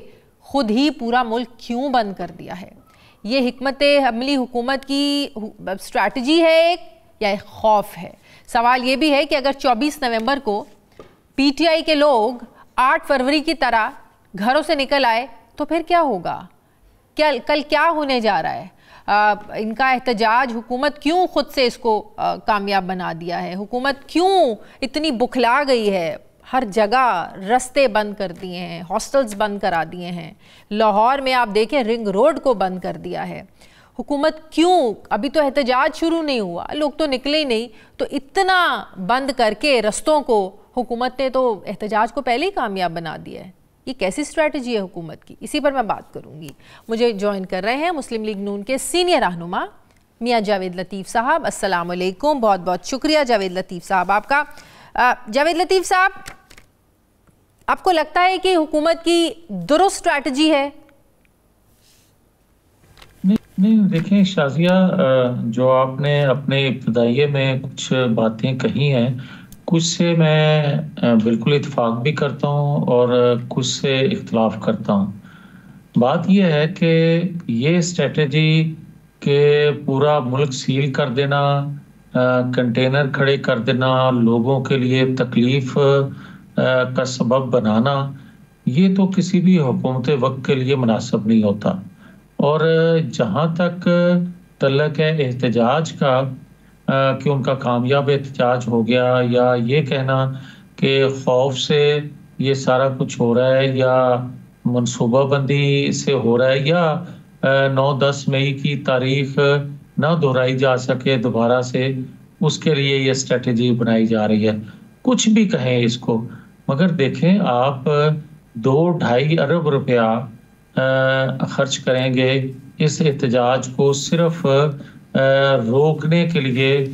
[SPEAKER 1] खुद ही पूरा मुल्क क्यों बंद कर दिया है? ये हिकमत अमली हुकूमत की स्ट्रैटेजी है एक या एक खौफ है? सवाल ये भी है कि अगर 24 नवंबर को PTI के लोग 8 फरवरी की तरह घरों से निकल आए तो फिर क्या होगा? कल क्या होने जा रहा है? इनका एहतजाज हुकूमत क्यों खुद से इसको कामयाब बना दिया है? हुकूमत क्यों इतनी बुखला गई है? हर जगह रास्ते बंद कर दिए हैं, हॉस्टल्स बंद करा दिए हैं। लाहौर में आप देखें रिंग रोड को बंद कर दिया है। हुकूमत क्यों, अभी तो एहतजाज शुरू नहीं हुआ, लोग तो निकले ही नहीं, तो इतना बंद करके रस्तों को हुकूमत ने तो एहतजाज को पहले ही कामयाब बना दिया है। ये कैसी स्ट्रैटेजी है हुकूमत की? इसी पर मैं बात करूंगी। मुझे ज्वाइन कर रहे हैं मुस्लिम लीग नून के सीनियर रहनुमा मियां जावेद लतीफ़ साहब। अस्सलाम वालेकुम, बहुत बहुत शुक्रिया जावेद लतीफ़ साहब आपका। जावेद लतीफ़ साहब, आपको लगता है कि हुकूमत की दुरुस्त स्ट्रैटेजी है?
[SPEAKER 3] नहीं, देखें शाजिया, जो आपने अपने इब्तिदाइये में कुछ बातें कही हैं, कुछ से मैं बिल्कुल इत्फाक भी करता हूँ और कुछ से इख्तलाफ करता हूँ। बात यह है कि ये स्ट्रेटजी कि पूरा मुल्क सील कर देना, कंटेनर खड़े कर देना, लोगों के लिए तकलीफ का सबब बनाना, ये तो किसी भी हुकूमत वक्त के लिए मुनासिब नहीं होता। और जहाँ तक तल्लक है एहतजाज का, कि उनका कामयाब एहतजाज हो गया, या ये कहना कि खौफ से ये सारा कुछ हो रहा है, या मनसूबाबंदी से हो रहा है, या 9-10 मई की तारीख ना दोहराई जा सके दोबारा से, उसके लिए ये स्ट्रेटजी बनाई जा रही है। कुछ भी कहें इसको, मगर देखें आप 2-2.5 अरब रुपया खर्च करेंगे इस एहतजाज को सिर्फ रोकने के लिए,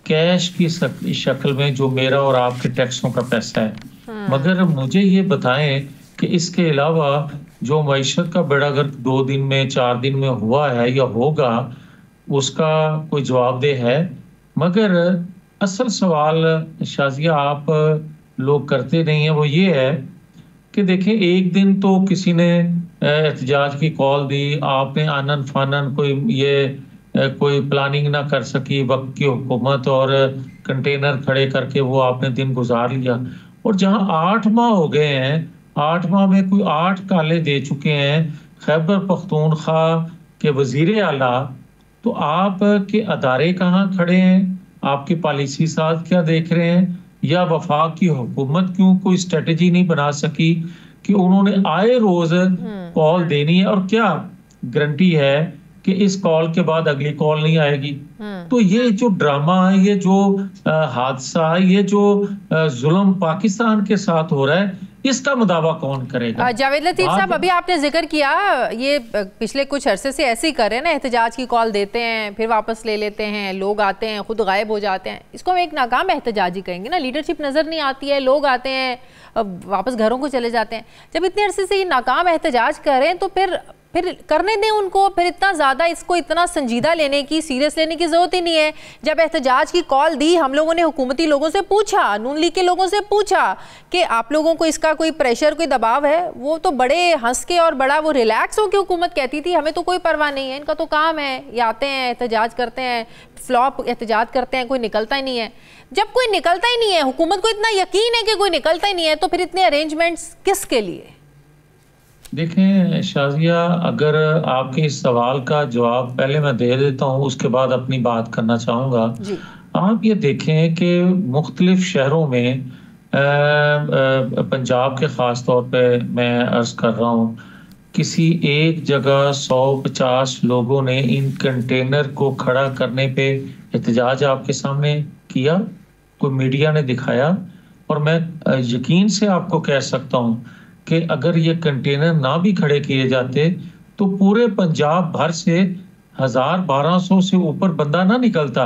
[SPEAKER 3] कैश की शक्ल में, जो मेरा और आपके टैक्सों का पैसा है। मगर मुझे ये बताएं कि इसके अलावा जो मईशत का बेड़ा गर्क 2 दिन में 4 दिन में हुआ है या होगा, उसका कोई जवाबदेह है? मगर असल सवाल शाजिया आप लोग करते नहीं है, वो ये है कि देखें, एक दिन तो किसी ने एहतजाज की कॉल दी, आपने आनन फानन कोई प्लानिंग ना कर सकी वक्त की हुकूमत, और कंटेनर खड़े करके वो आपने दिन गुजार लिया। और जहां 8 माह हो गए हैं, 8 माह में कोई 8 काले दे चुके हैं खैबर पख्तूनख्वा के वजीर आला, तो आप के अदारे कहाँ खड़े हैं? आपकी पॉलिसी साथ क्या देख रहे हैं? या वफाक की हुकूमत क्यों कोई स्ट्रेटजी नहीं बना सकी कि उन्होंने आए रोज कॉल देनी है, और क्या गारंटी है कि इस कॉल के बाद अगली कॉल नहीं आएगी? तो ये जो ड्रामा है, ये जो हादसा है, ये जो जुल्म पाकिस्तान के साथ हो रहा है, इसका मुदावा कौन करेगा?
[SPEAKER 1] जावेद लतीफ साहब, अभी आपने जिक्र किया, ये पिछले कुछ अरसे से ऐसे ही कर रहे हैं ना, एहतजाज की कॉल देते हैं, फिर वापस ले लेते हैं, लोग आते हैं खुद गायब हो जाते हैं। इसको हम एक नाकाम एहतजाज ही कहेंगे ना। लीडरशिप नज़र नहीं आती है, लोग आते हैं वापस घरों को चले जाते हैं। जब इतने अरसे से ये नाकाम एहतजाज कर रहे हैं तो फिर करने दें उनको। फिर इतना ज़्यादा इसको इतना संजीदा लेने की, सीरियस लेने की ज़रूरत ही नहीं है। जब एहतजाज की कॉल दी, हम लोगों ने हुकूमती लोगों से पूछा, नून लीग के लोगों से पूछा कि आप लोगों को इसका कोई प्रेशर, कोई दबाव है? वो तो बड़े हंस के और बड़ा वो रिलैक्स होकर हुकूमत कहती थी हमें तो कोई परवाह नहीं है, इनका तो काम है, ये आते हैं एहतजाज करते हैं, फ्लॉप एहतजाज करते हैं, कोई निकलता ही नहीं है। जब कोई निकलता ही नहीं है, हुकूमत को इतना यकीन है कि कोई निकलता ही नहीं है, तो फिर इतने अरेंजमेंट्स किसके लिए?
[SPEAKER 3] देखें शाजिया, अगर आपके इस सवाल का जवाब पहले मैं दे देता हूँ, उसके बाद अपनी बात करना चाहूँगा। आप ये देखें कि मुख्तलिफ शहरों में, पंजाब के ख़ास तौर पे मैं अर्ज़ कर रहा हूँ, किसी एक जगह 150 लोगों ने इन कंटेनर को खड़ा करने पे एहतजाज आपके सामने किया, कोई मीडिया ने दिखाया। और मैं यकीन से आपको कह सकता हूँ कि अगर ये कंटेनर ना भी खड़े किए जाते तो पूरे पंजाब भर से 1000-1200 से ऊपर बंदा ना निकलता।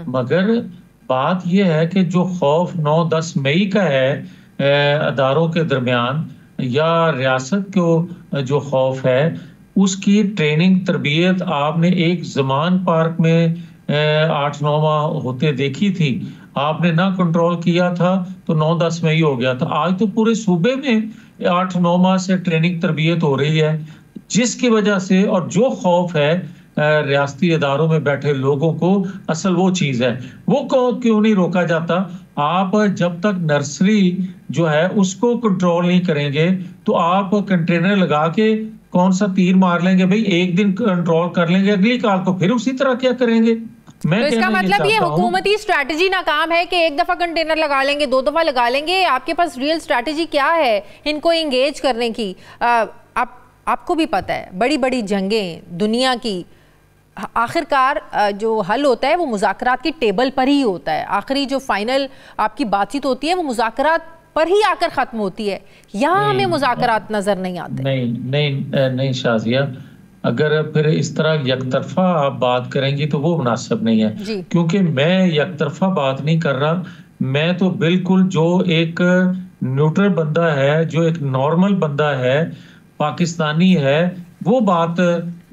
[SPEAKER 3] मगर बात यह है कि जो खौफ 9-10 मई का है अदारों के दरमियान, या रियासत को जो खौफ है, उसकी ट्रेनिंग तरबियत आपने एक जमान पार्क में 8-9 माह होते देखी थी। आपने ना कंट्रोल किया था तो 9-10 मई हो गया था। आज तो पूरे सूबे में 8-9 माह से ट्रेनिंग तरबियत हो रही है, जिसकी वजह से, और जो खौफ है रियासती इदारों में बैठे लोगों को, असल वो चीज़ है, वो क्यों नहीं रोका जाता? आप जब तक नर्सरी जो है उसको कंट्रोल नहीं करेंगे तो आप कंटेनर लगा के कौन सा तीर मार लेंगे? भाई एक दिन कंट्रोल कर लेंगे, अगली काल को फिर उसी तरह क्या करेंगे?
[SPEAKER 1] तो इसका मतलब ये हुकूमती स्ट्रैटेजी नाकाम है कि एक दफा कंटेनर लगा लेंगे, 2 दफा लगा लेंगे। आपके पास रियल स्ट्रैटेजी क्या है इनको एंगेज करने की? आपको भी पता है, बड़ी बड़ी जंगें दुनिया की आखिरकार जो हल होता है वो मुज़ाकरात की टेबल पर ही होता है। आखिरी जो फाइनल आपकी बातचीत होती है वो मुज़ाकरात पर ही आकर खत्म होती है। यहाँ हमें मुज़ाकरात नजर नहीं आते।
[SPEAKER 3] नहीं शाजिया, अगर फिर इस तरह यकतरफा आप बात करेंगी तो वो मुनासिब नहीं है, क्योंकि मैं यकतरफा बात नहीं कर रहा। मैं तो बिल्कुल जो एक न्यूट्रल बंदा है, जो एक नॉर्मल बंदा है, पाकिस्तानी है, वो बात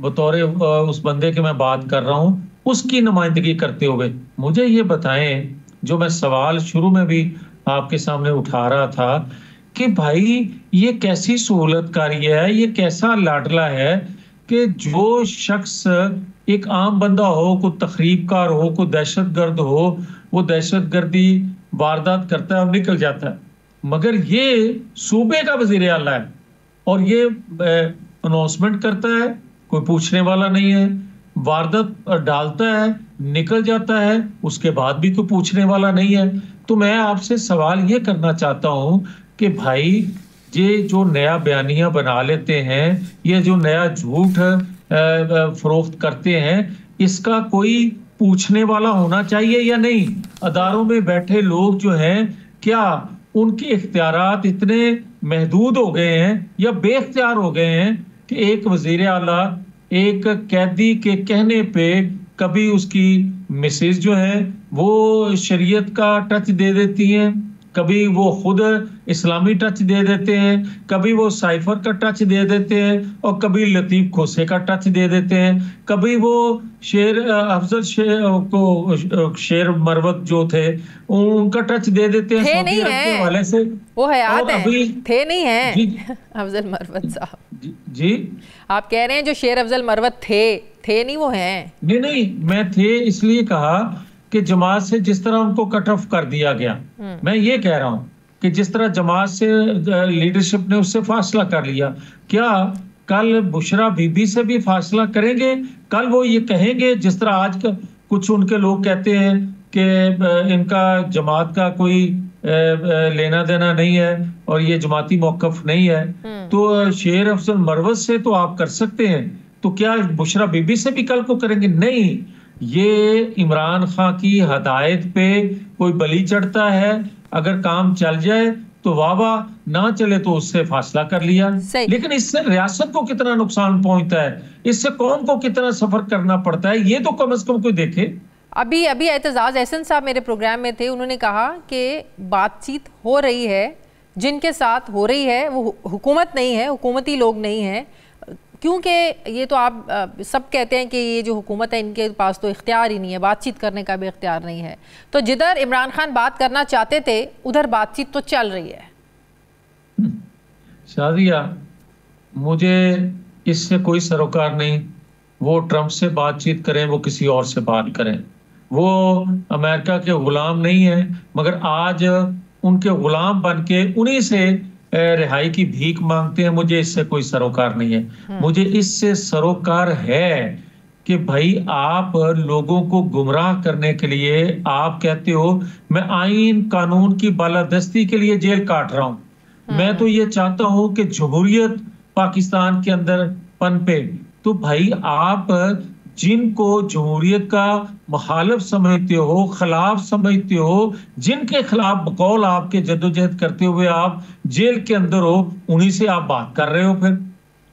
[SPEAKER 3] बतौर उस बंदे के मैं बात कर रहा हूँ, उसकी नुमाइंदगी करते हुए मुझे ये बताएं, जो मैं सवाल शुरू में भी आपके सामने उठा रहा था कि भाई ये कैसी सहूलतकारी है, ये कैसा लाडला है कि जो शख्स एक आम बंदा हो, कोई तखरीबकार हो, कोई दहशतगर्द हो, वो दहशतगर्दी वारदात करता है और निकल जाता है। मगर ये सूबे का वजीर आला है और ये अनाउंसमेंट करता है, कोई पूछने वाला नहीं है, वारदात डालता है, निकल जाता है, उसके बाद भी कोई पूछने वाला नहीं है। तो मैं आपसे सवाल ये करना चाहता हूं कि भाई ये जो नया बयानिया बना लेते हैं, ये जो नया झूठ फरोख्त करते हैं, इसका कोई पूछने वाला होना चाहिए या नहीं? अदारों में बैठे लोग जो हैं, क्या उनके इख्तियारात इतने महदूद हो गए हैं या बेख्तियार हो गए हैं कि एक वजीर आला एक कैदी के कहने पे कभी उसकी मिसेज जो है वो शरीयत का टच दे देती हैं, कभी वो खुद इस्लामी टच दे देते हैं, कभी वो साइफर का टच दे देते हैं और कभी लतीफ खोसे का टच दे देते हैं, कभी वो अफजल शेर मरवत जो थे उनका टच दे देते हैं सऊदी अरब के हवाले से।
[SPEAKER 1] वो हयात हैं, थे नहीं हैं अफजल मरवत साहब
[SPEAKER 3] जी।
[SPEAKER 1] आप कह रहे हैं जो शेर अफजल मरवत थे नहीं, वो हैं।
[SPEAKER 3] नहीं, मैं थे इसलिए कहा कि जमात से जिस तरह उनको कट ऑफ कर दिया गया, मैं ये कह रहा हूं कि जिस तरह जमात से लीडरशिप ने उससे फासला कर लिया, क्या कल बुशरा बीबी से भी फासला करेंगे? कल वो ये कहेंगे जिस तरह आज कुछ उनके लोग कहते हैं कि इनका जमात का कोई लेना देना नहीं है और ये जमाती मौकफ नहीं है, तो शेर अफजल मरवत से तो आप कर सकते हैं, तो क्या बुशरा बीबी से भी कल को करेंगे? नहीं, ये इमरान खान की हदायत पे कोई बलि चढ़ता है, अगर काम चल जाए तो वाह वाह, ना चले तो उससे फासला कर लिया। लेकिन इससे रियासत को कितना नुकसान पहुंचता है, इससे कौम को कितना सफर करना पड़ता है, ये तो कम से कम कोई देखे।
[SPEAKER 1] अभी एतजाज एहसन साहब मेरे प्रोग्राम में थे, उन्होंने कहा कि बातचीत हो रही है, जिनके साथ हो रही है वो हुकूमत नहीं है, हुकूमती लोग नहीं है, क्योंकि ये तो आप सब कहते हैं कि ये जो हुकूमत है इनके पास तो इख्तियार ही नहीं है, बातचीत करने का भी इख्तियार नहीं है। तो जिधर इमरान खान बात करना चाहते थे उधर बातचीत तो चल रही है।
[SPEAKER 3] शादिया, मुझे इससे कोई सरोकार नहीं, वो ट्रंप से बातचीत करें, वो किसी और से बात करें, वो अमेरिका के गुलाम नहीं है, मगर आज उनके गुलाम बन के उन्हीं से रिहाई की भीख मांगते हैं। मुझे इससे कोई सरोकार नहीं है। मुझे इससे सरोकार है कि भाई आप लोगों को गुमराह करने के लिए आप कहते हो मैं आईन कानून की बालादस्ती के लिए जेल काट रहा हूं। मैं तो ये चाहता हूं कि जमहूरियत पाकिस्तान के अंदर पनपे। तो भाई आप जिनको जमहूरियत का मुखालिफ समझते हो, खिलाफ समझते हो, जिनके खिलाफ बकौल आपके जद्दोजहद करते हुए आप जेल के अंदर हो, उन्हीं से आप बात कर रहे हो। फिर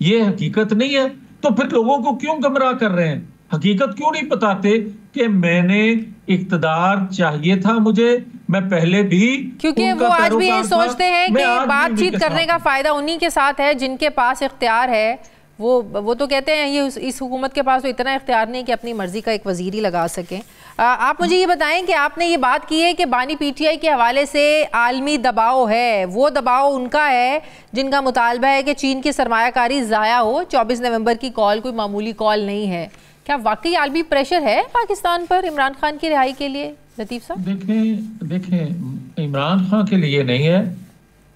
[SPEAKER 3] ये हकीकत नहीं है तो फिर लोगों को क्यों गुमराह कर रहे हैं? हकीकत क्यों नहीं बताते कि मैंने इक्तदार चाहिए था मुझे, मैं पहले भी,
[SPEAKER 1] क्योंकि वो आज भी ये सोचते हैं कि बातचीत करने का फायदा उन्हीं के साथ है जिनके पास इख्तियार है। वो तो कहते हैं ये इस हुकूमत के पास तो इतना इख्तियार नहीं कि अपनी मर्जी का एक वजीर ही लगा सकें। आप मुझे ये बताएं कि आपने ये बात की है कि बानी पीटीआई के हवाले से आलमी दबाव है, वो दबाव उनका है जिनका मुतालबा है कि चीन की सरमायाकारी ज़ाया हो। 24 नवंबर की कॉल कोई मामूली कॉल नहीं है। क्या वाकई आलमी प्रेशर है पाकिस्तान पर इमरान खान की रिहाई के लिए? लतीफ़ साहब
[SPEAKER 3] देखें, इमरान खान के लिए नहीं है,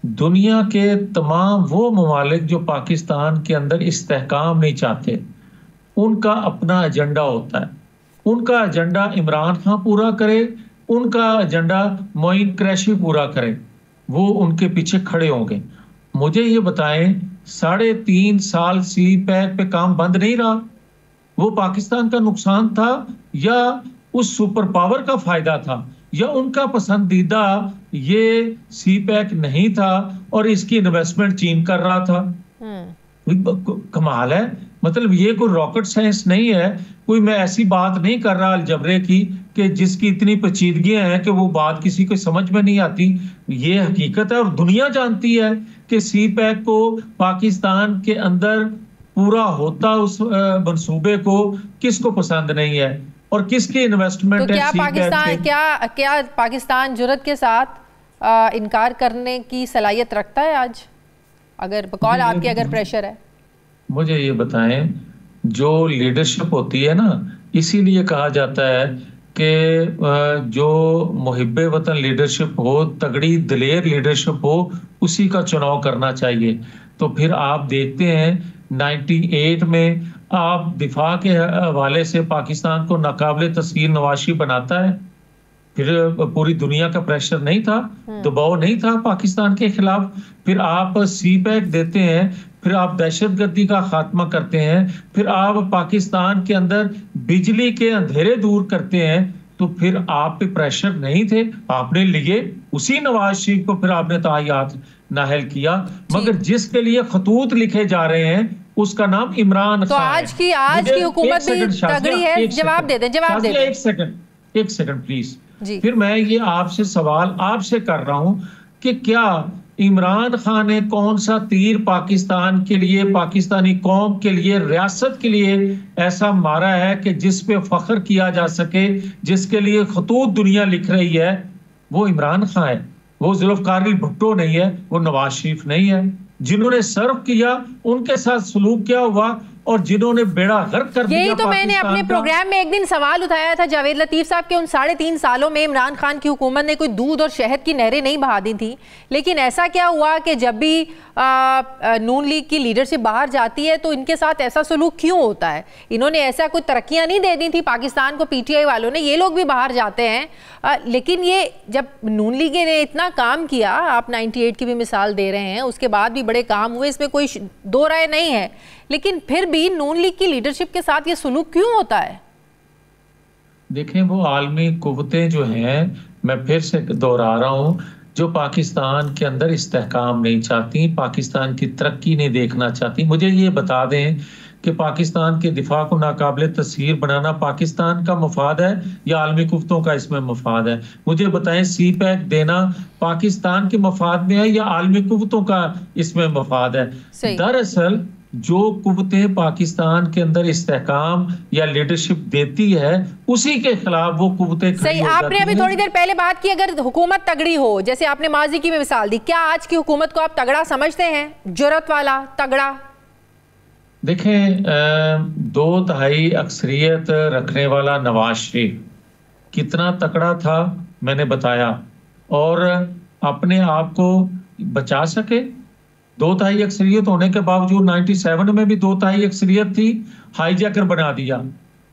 [SPEAKER 3] दुनिया के तमाम वो ममालिक जो पाकिस्तान के अंदर इस्तेहकाम नहीं चाहते, उनका अपना एजेंडा होता है। उनका एजेंडा इमरान खान पूरा करे, उनका एजेंडा मोइन कुरैशी पूरा करे, वो उनके पीछे खड़े होंगे। मुझे ये बताएं, 3.5 साल सी पैक पे काम बंद नहीं रहा, वो पाकिस्तान का नुकसान था या उस सुपर पावर का फायदा था, या उनका पसंदीदा ये सी पैक नहीं था और इसकी इन्वेस्टमेंट चीन कर रहा था? कमाल है। मतलब ये कोई रॉकेट साइंस नहीं है, कोई मैं ऐसी बात नहीं कर रहा अलजबरे की कि जिसकी इतनी पेचीदगियां हैं कि वो बात किसी को समझ में नहीं आती। ये हकीकत है और दुनिया जानती है कि सी पैक को पाकिस्तान के अंदर पूरा होता उस मंसूबे को किसको पसंद नहीं है और किसकी इन्वेस्टमेंट
[SPEAKER 1] तो क्या पाकिस्तान जुर्रत के साथ इनकार करने की सलाहियत रखता है आज, अगर बकौल आपके अगर प्रेशर है?
[SPEAKER 3] मुझे ये बताएं जो लीडरशिप होती है ना, इसीलिए कहा जाता है कि जो मुहिब्बे वतन लीडरशिप हो, तगड़ी दिलेर लीडरशिप हो, उसी का चुनाव करना चाहिए। तो फिर आप देखते हैं 98 में आप दिफा के हवाले से पाकिस्तान को नाकाबिले तस्खीर नवाशी बनाता है। फिर पूरी दुनिया का प्रेशर नहीं था, दबाव नहीं था पाकिस्तान के खिलाफ। फिर आप सी पैक देते हैं, फिर आप दहशतगर्दी का खात्मा करते हैं, फिर आप पाकिस्तान के अंदर बिजली के अंधेरे दूर करते हैं। तो फिर आप पे प्रेशर नहीं थे, आपने लिए उसी नवाज शरीफ को, फिर आपने ताय्यात नाहल किया। मगर जिसके लिए खतूत लिखे जा रहे हैं उसका नाम इमरान
[SPEAKER 1] तो
[SPEAKER 3] खान
[SPEAKER 1] आज की हुकूमत भी तगड़ी है। जवाब दे दें, जवाब दे दें।
[SPEAKER 3] एक सेकंड प्लीज।
[SPEAKER 1] जी।
[SPEAKER 3] फिर मैं ये आपसे सवाल आपसे कर रहा हूं कि क्या इमरान खान ने कौन सा तीर पाकिस्तान के लिए, पाकिस्तानी कौम के लिए, रियासत के लिए ऐसा मारा है कि जिस पे फख्र किया जा सके, जिसके लिए खतूत दुनिया लिख रही है? वो इमरान खान है, वो जुल्फकार भुट्टो नहीं है, वो नवाज शरीफ नहीं है। जिन्होंने सर्व किया उनके साथ सलूक क्या हुआ, और जिन्होंने बेड़ा गर्क कर दिया।
[SPEAKER 1] यही तो मैंने अपने प्रोग्राम में एक दिन सवाल उठाया था जावेद लतीफ साहब के, उन 3.5 सालों में इमरान खान की हुकूमत ने कोई दूध और शहद की नहरें नहीं बहा दी थी। लेकिन ऐसा क्या हुआ कि जब भी नून लीग की लीडरशिप बाहर जाती है तो इनके साथ ऐसा सलूक क्यों होता है? इन्होंने ऐसा कोई तरक्कियां नहीं दे दी थी पाकिस्तान को पीटीआई वालों ने, ये लोग भी बाहर जाते हैं। लेकिन ये जब नून लीग ने इतना काम किया, आप 98 की भी मिसाल दे रहे हैं, उसके बाद भी बड़े काम हुए, इसमें कोई दो राय नहीं है। लेकिन फिर भी नून लीग की लीडरशिप के साथ ये सलूक क्यों होता है?
[SPEAKER 3] देखें, वो आलमी कुव्वतें जो हैं, मैं फिर से दोहरा रहा हूं, जो पाकिस्तान के अंदर इस्तेहकाम नहीं चाहती, पाकिस्तान की तरक्की नहीं देखना चाहती। मुझे ये बता दें कि पाकिस्तान के दिफा को नाकाबिले तस्खीर बनाना पाकिस्तान का मफाद है या आलमी कुव्वतों का इसमें मफाद है? मुझे बताएं, सी पैक देना पाकिस्तान के मफाद में है या आलमी कुव्वतों का इसमें मफाद है? दरअसल जो कुव्वतें पाकिस्तान के अंदर इस्तेहकाम या लीडरशिप देती है, उसी के खिलाफ वो कुव्वतें खड़ी हो जाती हैं।
[SPEAKER 1] आपने अभी थोड़ी देर पहले बात की, अगर हुकूमत तगड़ी हो, जैसे आपने माजी की में मिसाल दी, क्या आज की हुकूमत को आप तगड़ा समझते हैं? जुर्रत वाला, तगड़ा?
[SPEAKER 3] देखें, 2/3 अक्सरियत रखने वाला नवाज शरीफ कितना तगड़ा था मैंने बताया, और अपने आप को बचा सके। 2/3 अक्सरियत होने के बावजूद 97 में भी 2/3 अक्सरियत थी, हाईजैकर बना दिया।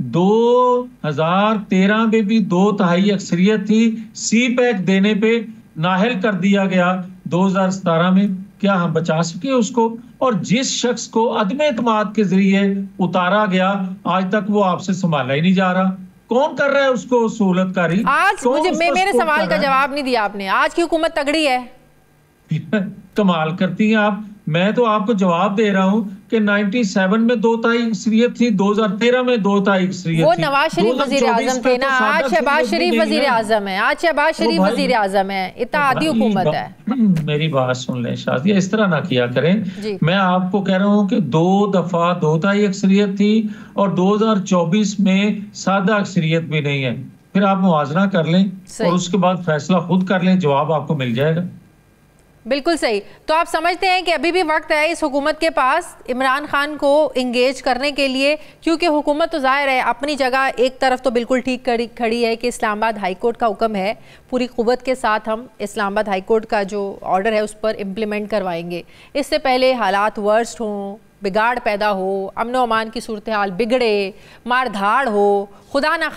[SPEAKER 3] 2013 में भी 2/3 अक्सरियत थी, सी पैक देने पे नाहल कर दिया गया 2017 में। क्या हम बचा सके उसको? और जिस शख्स को अदम एतमाद के जरिए उतारा गया, आज तक वो आपसे संभाला ही नहीं जा रहा। कौन कर रहा है उसको सहूलतकारी?
[SPEAKER 1] आज मुझे मेरे सवाल का जवाब नहीं दिया आपने। आज की हुकूमत तगड़ी है?
[SPEAKER 3] कमाल करती हैं आप। मैं तो आपको जवाब दे रहा हूं कि 97 में 2/3 अक्सरियत थी, 2013 में 2/3 अक्सरियत थी।
[SPEAKER 1] वो नवाज शरीफ वजीर आजम थे ना, आज शहबाज शरीफ वजीर आजम है, आज शहबाज शरीफ वजीर आजम है, इत्तेहादी हुकूमत है।
[SPEAKER 3] मेरी बात सुन लें शादिया, इस तरह ना किया करें। मैं आपको कह रहा हूं कि 2 दफा 2/3 अक्सरियत थी और 2024 में सादा अक्सरियत भी नहीं है। फिर आप मुआवजा कर लें और उसके बाद फैसला खुद कर लें, जवाब आपको मिल जाएगा।
[SPEAKER 1] बिल्कुल सही। तो आप समझते हैं कि अभी भी वक्त है इस हुकूमत के पास इमरान खान को इंगेज करने के लिए, क्योंकि हुकूमत तो ज़ाहिर है अपनी जगह एक तरफ तो बिल्कुल ठीक खड़ी है कि इस्लामाबाद हाई कोर्ट का हुक्म है, पूरी क़ुव्वत के साथ हम इस्लामाबाद हाई कोर्ट का जो ऑर्डर है उस पर इम्प्लीमेंट करवाएंगे। इससे पहले हालात वर्स्ट हों, बिगाड़ पैदा हो, अमन व अमान की सूरत हाल बिगड़े, मार धाड़ हो, खुदा न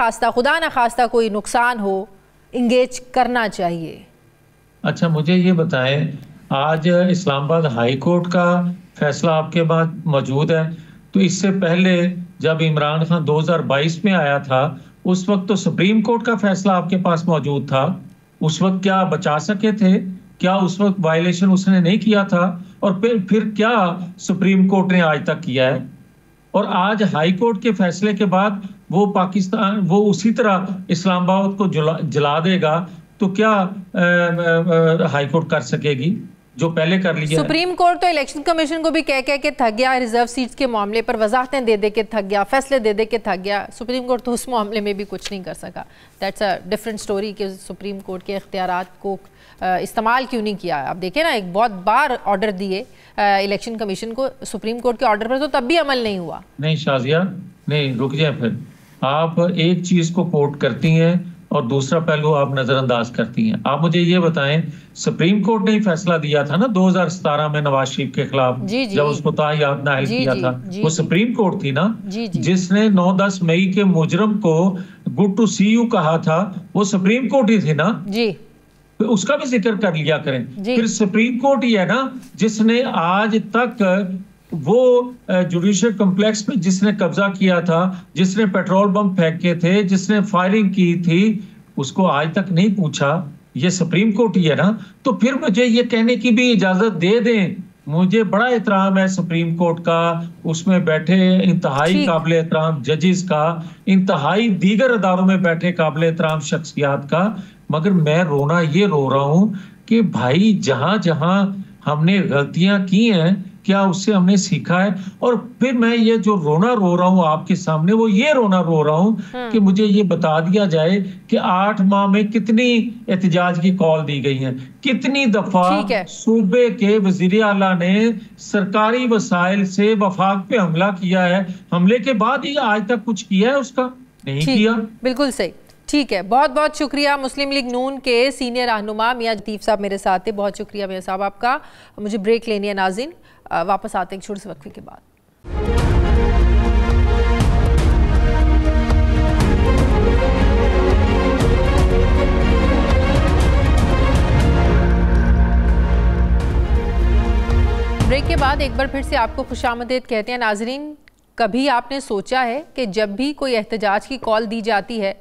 [SPEAKER 1] खास्ता कोई नुकसान हो, इंगेज करना चाहिए।
[SPEAKER 3] अच्छा, मुझे ये बताएं, आज इस्लामाबाद हाई कोर्ट का फैसला आपके पास मौजूद है, तो इससे पहले जब इमरान खान 2022 में आया था, उस वक्त तो सुप्रीम कोर्ट का फैसला आपके पास मौजूद था। उस वक्त क्या बचा सके थे? क्या उस वक्त वायलेशन उसने नहीं किया था? और फिर क्या सुप्रीम कोर्ट ने आज तक किया है? और आज हाई कोर्ट के फैसले के बाद वो पाकिस्तान वो उसी तरह इस्लामाबाद को जला देगा, तो क्या हाई कोर्ट कर सकेगी? जो पहले कर लिया।
[SPEAKER 1] सुप्रीम कोर्ट तो इलेक्शन कमीशन को भी कह के थक गया, रिजर्व सीट्स के मामले पर वजाहतें दे के थक गया, फैसले दे के थक गया। सुप्रीम कोर्ट तो उस मामले में भी कुछ नहीं कर सका। दैट्स अ डिफरेंट स्टोरी कि सुप्रीम कोर्ट के इख्तियारात को इस्तेमाल क्यों नहीं किया। आप देखें ना, एक बहुत बार ऑर्डर दिए इलेक्शन कमीशन को सुप्रीम कोर्ट के ऑर्डर पर, तो तब भी अमल नहीं हुआ।
[SPEAKER 3] नहीं शाजिया, नहीं रुक जाए, फिर आप एक चीज को कोर्ट करती हैं और दूसरा पहलू आप नजरअंदाज करती हैं। आप मुझे ये बताएं, सुप्रीम कोर्ट ने फैसला दिया था ना 2017 में नवाज शरीफ के खिलाफ, जब उसको तायाब नाहिल किया था, वो सुप्रीम कोर्ट थी ना जिसने 9-10 मई के मुजरम को गुड टू सी यू कहा था, वो सुप्रीम कोर्ट ही थी ना जी, उसका भी जिक्र कर लिया करें। फिर सुप्रीम कोर्ट ही है ना जिसने आज तक वो जुडिशियल कॉम्प्लेक्स में जिसने कब्जा किया था, जिसने पेट्रोल बम फेंके थे, जिसने फायरिंग की थी, उसको आज तक नहीं पूछा, ये सुप्रीम कोर्ट ही है ना। तो फिर मुझे ये कहने की भी इजाजत दे दें, मुझे बड़ा एहतराम है सुप्रीम कोर्ट का, उसमें बैठे इंतहाई काबिल एहतराम जजेस का, इंतहाई दीगर अदारों में बैठे काबिल एहतराम शख्सियात का, मगर मैं ये रो रहा हूं कि भाई जहां जहां हमने गलतियां की हैं, क्या उससे हमने सीखा है? और फिर मैं ये जो रोना रो रहा हूँ आपके सामने, वो ये रोना रो रहा हूँ कि मुझे ये बता दिया जाए कि 8 माह में कितनी एहतजाज की कॉल दी गई है, कितनी दफा सूबे के वजीर आला ने सरकारी वसाइल से वफाक पे हमला किया है, हमले के बाद ही आज तक कुछ किया है उसका? नहीं किया।
[SPEAKER 1] बिल्कुल सही, ठीक है। बहुत बहुत शुक्रिया। मुस्लिम लीग नून के सीनियर रहनुमा मियां लतीफ साहब मेरे साथ थे। बहुत शुक्रिया मियां साहब आपका। मुझे ब्रेक लेनी है नाज़रीन, वापस आते हैं एक छोटे से वक्फे के बाद। ब्रेक के बाद एक बार फिर से आपको खुशामदीद कहते हैं नाज़रीन। कभी आपने सोचा है कि जब भी कोई एहतजाज की कॉल दी जाती है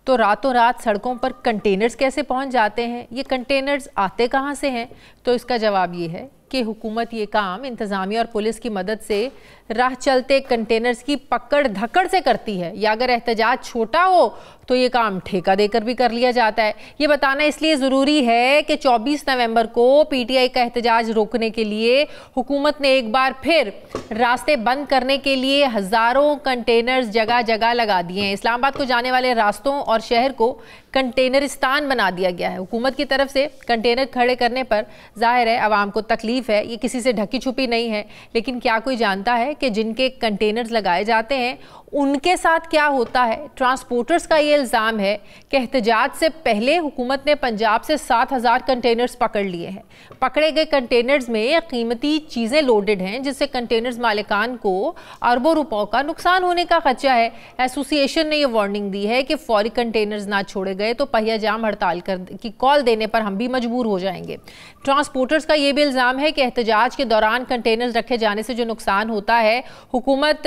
[SPEAKER 1] तो रातों रात सड़कों पर कंटेनर्स कैसे पहुंच जाते हैं? ये कंटेनर्स आते कहां से हैं? तो इसका जवाब ये है कि हुकूमत ये काम इंतज़ामिया और पुलिस की मदद से राह चलते कंटेनर्स की पकड़ धकड़ से करती है, या अगर एहतजाज छोटा हो तो ये काम ठेका देकर भी कर लिया जाता है। ये बताना इसलिए ज़रूरी है कि 24 नवंबर को पीटीआई का एहतजाज रोकने के लिए हुकूमत ने एक बार फिर रास्ते बंद करने के लिए हज़ारों कंटेनर्स जगह जगह लगा दिए हैं। इस्लामाबाद को जाने वाले रास्तों और शहर को कंटेनरिस्तान बना दिया गया है। हुकूमत की तरफ से कंटेनर खड़े करने पर जाहिर है आवाम को तकलीफ है, ये किसी से ढकी छुपी नहीं है, लेकिन क्या कोई जानता है कि जिनके कंटेनर्स लगाए जाते हैं उनके साथ क्या होता है? ट्रांसपोर्टर्स का ये इल्ज़ाम है कि एहतजाज से पहले हुकूमत ने पंजाब से 7000 कंटेनर्स पकड़ लिए हैं। पकड़े गए कंटेनर्स में कीमती चीज़ें लोडेड हैं, जिससे कंटेनर्स मालिकान को अरबों रुपयों का नुकसान होने का खदशा है। एसोसिएशन ने यह वार्निंग दी है कि फौरी कंटेनर्स ना छोड़े गए तो पहिया जाम हड़ताल की कॉल देने पर हम भी मजबूर हो जाएंगे। ट्रांसपोर्टर्स का यह भी इल्ज़ाम है कि एहतजाज के दौरान कंटेनर्स रखे जाने से जो नुकसान होता है, हुकूमत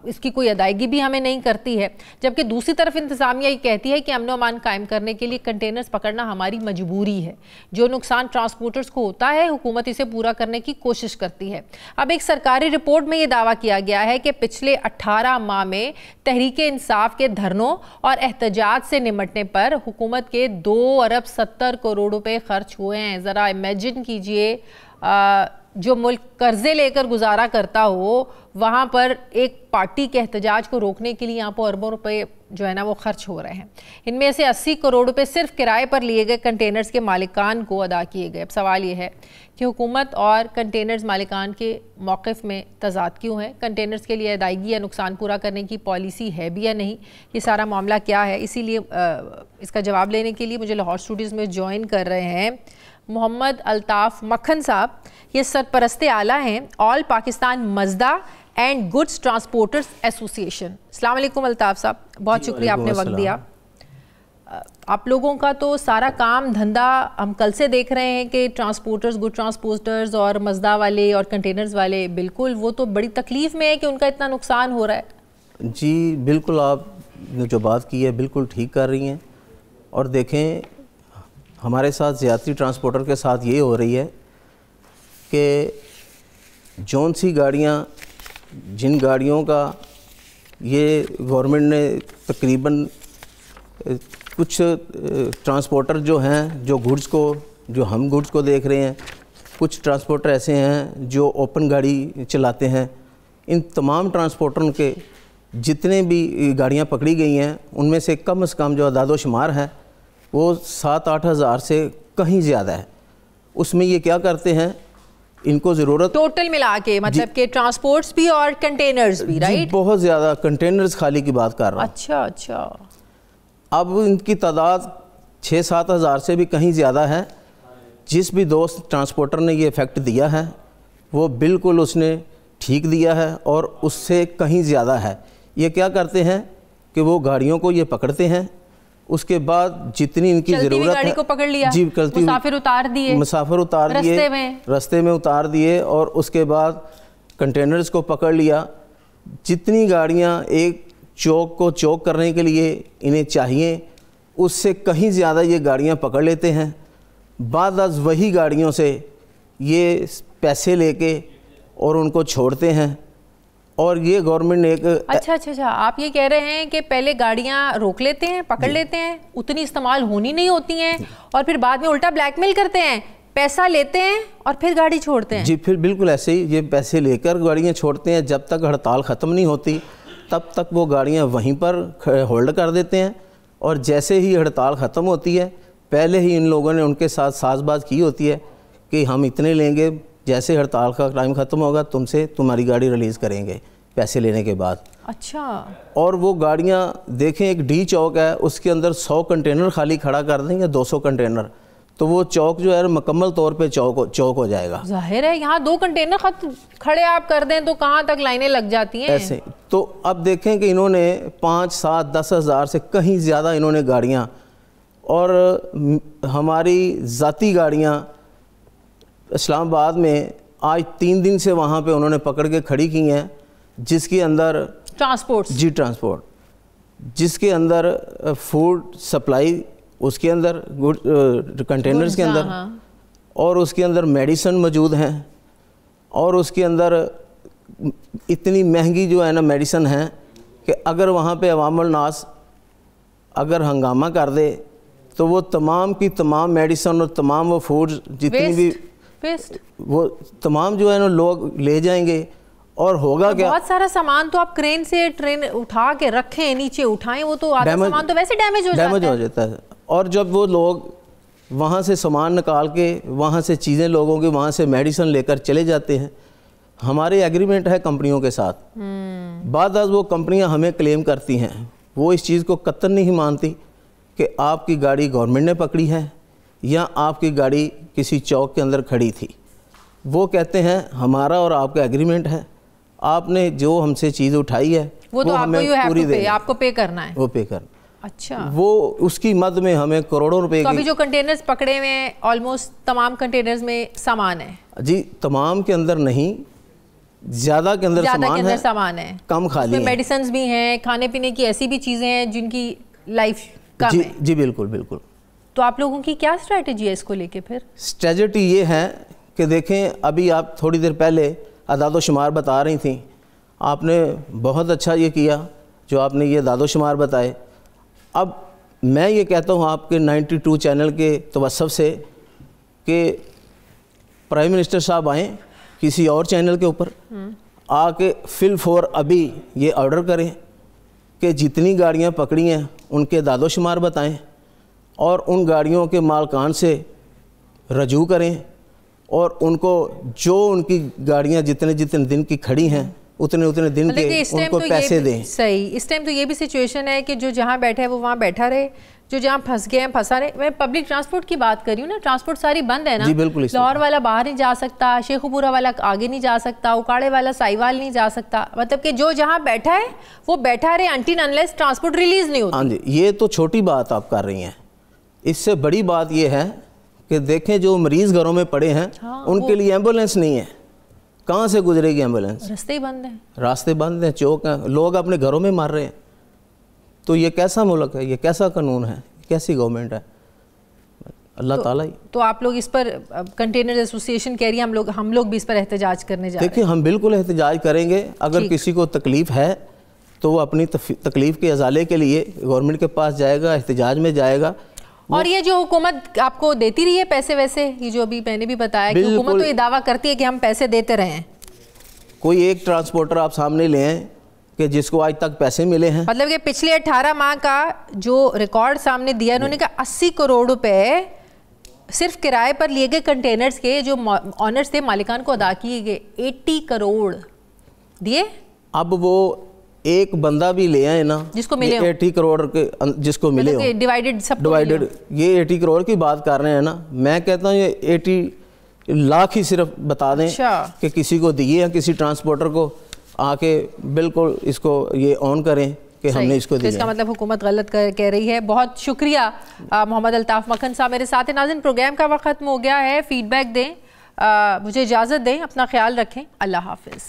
[SPEAKER 1] इसकी कोई अदायगी भी हमें नहीं करती है, जबकि दूसरी तरफ इंतजामिया ये कहती है कि अमन अमान कायम करने के लिए कंटेनर्स पकड़ना हमारी मजबूरी है। जो नुकसान ट्रांसपोर्टर्स को होता है हुकूमत इसे पूरा करने की कोशिश करती है। अब एक सरकारी रिपोर्ट में ये दावा किया गया है कि पिछले 18 माह में तहरीके इंसाफ के धरनों और एहतजाज से निमटने पर हुकूमत के 2 अरब 70 करोड़ रुपए खर्च हुए हैं। ज़रा इमेजिन कीजिए, जो मुल्क कर्जे लेकर गुजारा करता हो वहाँ पर एक पार्टी के एहतजाज को रोकने के लिए यहाँ पर अरबों रुपए जो है ना वो खर्च हो रहे हैं। इनमें से 80 करोड़ रुपए सिर्फ किराए पर लिए गए कंटेनर्स के मालिकान को अदा किए गए। अब सवाल ये है कि हुकूमत और कंटेनर्स मालिकान के मौक़िफ़ में तज़ाद क्यों है? कंटेनर्स के लिए अदायगी या नुकसान पूरा करने की पॉलिसी है भी या नहीं? ये सारा मामला क्या है? इसीलिए इसका जवाब लेने के लिए मुझे लाहौर स्टूडियोज़ में ज्वाइन कर रहे हैं मोहम्मद अल्ताफ़ मक्खन साहब। ये सरपरस्ते आला हैं all Pakistan मजदा and goods transporters association. अस्सलाम वालेकुम अल्ताफ़ साहब, बहुत शुक्रिया आपने वक्त दिया। आप लोगों का तो सारा काम धंधा हम कल से देख रहे हैं कि ट्रांसपोर्टर्स, गुड ट्रांसपोर्टर्स और मजदा वाले और कंटेनर्स वाले, बिल्कुल वो तो बड़ी तकलीफ़ में है कि उनका इतना नुकसान हो रहा है।
[SPEAKER 4] जी बिल्कुल, आपने जो बात की है बिल्कुल ठीक कर रही हैं। और देखें, हमारे साथ ज़्यादती ट्रांसपोर्टर के साथ ये हो रही है कि जौन सी गाड़ियाँ, जिन गाड़ियों का ये गवर्नमेंट ने तकरीबन कुछ ट्रांसपोर्टर जो हैं जो गुड्स को जो हम गुड्स को देख रहे हैं, कुछ ट्रांसपोर्टर ऐसे हैं जो ओपन गाड़ी चलाते हैं। इन तमाम ट्रांसपोर्टरों के जितने भी गाड़ियां पकड़ी गई हैं उनमें से कम जो अदाद-ओ-शुमार है वो 7-8 हज़ार से कहीं ज़्यादा है। उसमें ये क्या करते हैं, इनको ज़रूरत
[SPEAKER 1] टोटल मिला के मतलब कि ट्रांसपोर्ट्स भी और कंटेनर्स भी, राइट?
[SPEAKER 4] बहुत ज़्यादा कंटेनर्स खाली की बात कर रहा हूँ।
[SPEAKER 1] अच्छा।
[SPEAKER 4] अब इनकी तादाद 6-7 हज़ार से भी कहीं ज़्यादा है। जिस भी दोस्त ट्रांसपोर्टर ने ये इफ़ेक्ट दिया है वो बिल्कुल उसने ठीक दिया है और उससे कहीं ज़्यादा है। ये क्या करते हैं कि वो गाड़ियों को ये पकड़ते हैं, उसके बाद जितनी इनकी ज़रूरत
[SPEAKER 1] गाड़ी को पकड़ लिया,
[SPEAKER 4] जी,
[SPEAKER 1] मुसाफिर उतार दिए
[SPEAKER 4] रास्ते में उतार दिए और उसके बाद कंटेनर्स को पकड़ लिया। जितनी गाड़ियाँ एक चौक को चौक करने के लिए इन्हें चाहिए उससे कहीं ज़्यादा ये गाड़ियाँ पकड़ लेते हैं। बाद वही गाड़ियों से ये पैसे लेके और उनको छोड़ते हैं और ये गवर्नमेंट ने एक
[SPEAKER 1] अच्छा आप ये कह रहे हैं कि पहले गाड़ियां रोक लेते हैं, पकड़ लेते हैं, उतनी इस्तेमाल होनी नहीं होती हैं और फिर बाद में उल्टा ब्लैकमेल करते हैं, पैसा लेते हैं और फिर गाड़ी छोड़ते हैं।
[SPEAKER 4] जी, फिर बिल्कुल ऐसे ही ये पैसे लेकर गाड़ियां छोड़ते हैं। जब तक हड़ताल ख़त्म नहीं होती तब तक वो गाड़ियां वहीं पर होल्ड कर देते हैं और जैसे ही हड़ताल ख़त्म होती है पहले ही इन लोगों ने उनके साथ साज़बाज़ की होती है कि हम इतने लेंगे, जैसे हड़ताल का टाइम ख़त्म होगा तुम्हारी गाड़ी रिलीज़ करेंगे पैसे लेने के बाद।
[SPEAKER 1] अच्छा।
[SPEAKER 4] और वो गाड़ियाँ देखें, एक डी चौक है उसके अंदर 100 कंटेनर खाली खड़ा कर देंगे, 200 कंटेनर, तो वो चौक जो है मुकम्मल तौर पे चौक हो जाएगा।
[SPEAKER 1] जाहिर है यहाँ 2 कंटेनर खड़े आप कर दें तो कहाँ तक लाइनें लग जाती हैं
[SPEAKER 4] ऐसे। तो अब देखें कि इन्होंने 5, 7, 10 हज़ार से कहीं ज़्यादा इन्होंने गाड़ियाँ और हमारी ज़ाती गाड़ियाँ इस्लामाबाद में आज 3 दिन से वहाँ पे उन्होंने पकड़ के खड़ी की हैं, जिसके अंदर ट्रांसपोर्ट, जिसके अंदर फूड सप्लाई, उसके अंदर कंटेनर्स के अंदर और उसके अंदर मेडिसिन मौजूद हैं और उसके अंदर इतनी महंगी जो है ना मेडिसिन है कि अगर वहाँ पे अवामुल नास अगर हंगामा कर दे तो वो तमाम की तमाम मेडिसिन और तमाम वो फूड जितनी भी वो तमाम जो है ना लोग ले जाएंगे और होगा क्या,
[SPEAKER 1] बहुत सारा सामान तो आप क्रेन से ट्रेन उठा के रखें, नीचे उठाएं, वो तो आधा सामान तो वैसे डैमेज हो जाता है।
[SPEAKER 4] और जब वो लोग वहाँ से सामान निकाल के वहाँ से चीज़ें लोगों की वहाँ से मेडिसिन लेकर चले जाते हैं, हमारे एग्रीमेंट है कंपनियों के साथ, बाद वो कंपनियाँ हमें क्लेम करती हैं, वो इस चीज़ को कतई नहीं मानती कि आपकी गाड़ी गवर्नमेंट ने पकड़ी है या आपकी गाड़ी किसी चौक के अंदर खड़ी थी। वो कहते हैं हमारा और आपका एग्रीमेंट है, आपने जो हमसे चीज़ उठाई है
[SPEAKER 1] वो तो आपको पे करना है,
[SPEAKER 4] वो पे करना।
[SPEAKER 1] अच्छा।
[SPEAKER 4] वो उसकी मद में हमें करोड़ों रुपए
[SPEAKER 1] तो अभी जो कंटेनर्स पकड़े हुए हैं ऑलमोस्ट तमाम कंटेनर्स में सामान है? जी,
[SPEAKER 4] तमाम के अंदर नहीं, ज़्यादा के अंदर
[SPEAKER 1] सामान है,
[SPEAKER 4] कम खाली है।
[SPEAKER 1] मेडिसिन भी हैं, खाने पीने की ऐसी भी चीज़ें हैं जिनकी लाइफ कम है।
[SPEAKER 4] जी बिल्कुल बिल्कुल।
[SPEAKER 1] तो आप लोगों की क्या स्ट्रैटेजी है इसको लेके? फिर
[SPEAKER 4] स्ट्रैटेजी ये है कि देखें, अभी आप थोड़ी देर पहले अदाद-ओ-शुमार बता रही थी, आपने बहुत अच्छा ये किया जो आपने ये अदाद-ओ-शुमार बताए। अब मैं ये कहता हूँ आपके 92 चैनल के तवस्सुफ से कि प्राइम मिनिस्टर साहब आएँ किसी और चैनल के ऊपर आके फिल फॉर अभी ये ऑर्डर करें कि जितनी गाड़ियाँ पकड़ी हैं उनके अदाद-ओ-शुमार बताएं और उन गाड़ियों के मालकान से रजू करें और उनको जो उनकी गाड़ियाँ जितने जितने दिन की खड़ी हैं उतने उतने दिन के उनको पैसे दें।
[SPEAKER 1] सही, इस टाइम तो ये भी सिचुएशन है कि जो जहाँ बैठा है वो वहाँ बैठा रहे, जो जहाँ फंस गए हैं फंसा रहे। मैं पब्लिक ट्रांसपोर्ट की बात कर रही हूँ ना, ट्रांसपोर्ट सारी बंद है ना।
[SPEAKER 4] जी बिल्कुल।
[SPEAKER 1] लाहौर वाला बाहर नहीं जा सकता, शेखुपुरा वाला आगे नहीं जा सकता, उकाड़े वाला साहिवाल नहीं जा सकता, मतलब कि जो जहाँ बैठा है वो बैठा रहे अनटिल अनलेस ट्रांसपोर्ट रिलीज नहीं होती।
[SPEAKER 4] हाँ जी, ये तो छोटी बात आप कर रही हैं। इससे बड़ी बात ये है कि देखें जो मरीज घरों में पड़े हैं उनके लिए एम्बुलेंस नहीं है, कहाँ से गुजरेगी एम्बुलेंस?
[SPEAKER 1] रास्ते ही बंद हैं,
[SPEAKER 4] रास्ते बंद हैं, चौक हैं, लोग अपने घरों में मर रहे हैं। तो ये कैसा मुल्क है, ये कैसा कानून है, कैसी गवर्नमेंट है? अल्लाह ताला ही।
[SPEAKER 1] तो आप लोग इस पर, कंटेनर एसोसिएशन कह रही है हम लोग भी इस पर एहतजाज करने जा रहे हैं।
[SPEAKER 4] देखिए, हम बिल्कुल एहतजाज करेंगे। अगर किसी को तकलीफ़ है तो वो अपनी तकलीफ़ के अजाले के लिए गवर्नमेंट के पास जाएगा, एहतजाज में जाएगा
[SPEAKER 1] और ये जो हुकूमत आपको देती रही है पैसे वैसे, ये जो अभी मैंने भी बताया कि हुकूमत तो ये दावा करती है कि हम पैसे देते रहे हैं,
[SPEAKER 4] कोई एक ट्रांसपोर्टर आप सामने ले आए कि जिसको आज तक पैसे मिले हैं?
[SPEAKER 1] मतलब कि पिछले 18 माह का जो रिकॉर्ड सामने दिया इन्होंने कहा 80 करोड़ रुपए सिर्फ किराए पर लिए गए कंटेनर्स के जो ऑनर्स थे, मालिकान को अदा किए गए 80 करोड़ दिए।
[SPEAKER 4] अब वो एक बंदा भी ले आए ना
[SPEAKER 1] जिसको मिले
[SPEAKER 4] 80 करोड़ के जिसको मिले हो,
[SPEAKER 1] डिवाइडेड सब
[SPEAKER 4] डिवाइडेड, ये 80 करोड़ की बात कर रहे हैं ना, मैं कहता हूँ ये 80 लाख ही सिर्फ बता दें कि किसी को दिए या किसी ट्रांसपोर्टर को आके बिल्कुल इसको ये ऑन करें कि हमने इसको दिया।
[SPEAKER 1] इसका मतलब हुकूमत गलत कह रही है। बहुत शुक्रिया मोहम्मद अल्ताफ़ मक्खन साहब मेरे साथ हैं। नाज़रीन, प्रोग्राम का वक्त खत्म हो गया है, फीडबैक दें, मुझे इजाज़त दें, अपना ख्याल रखें, अल्लाह हाफिज़।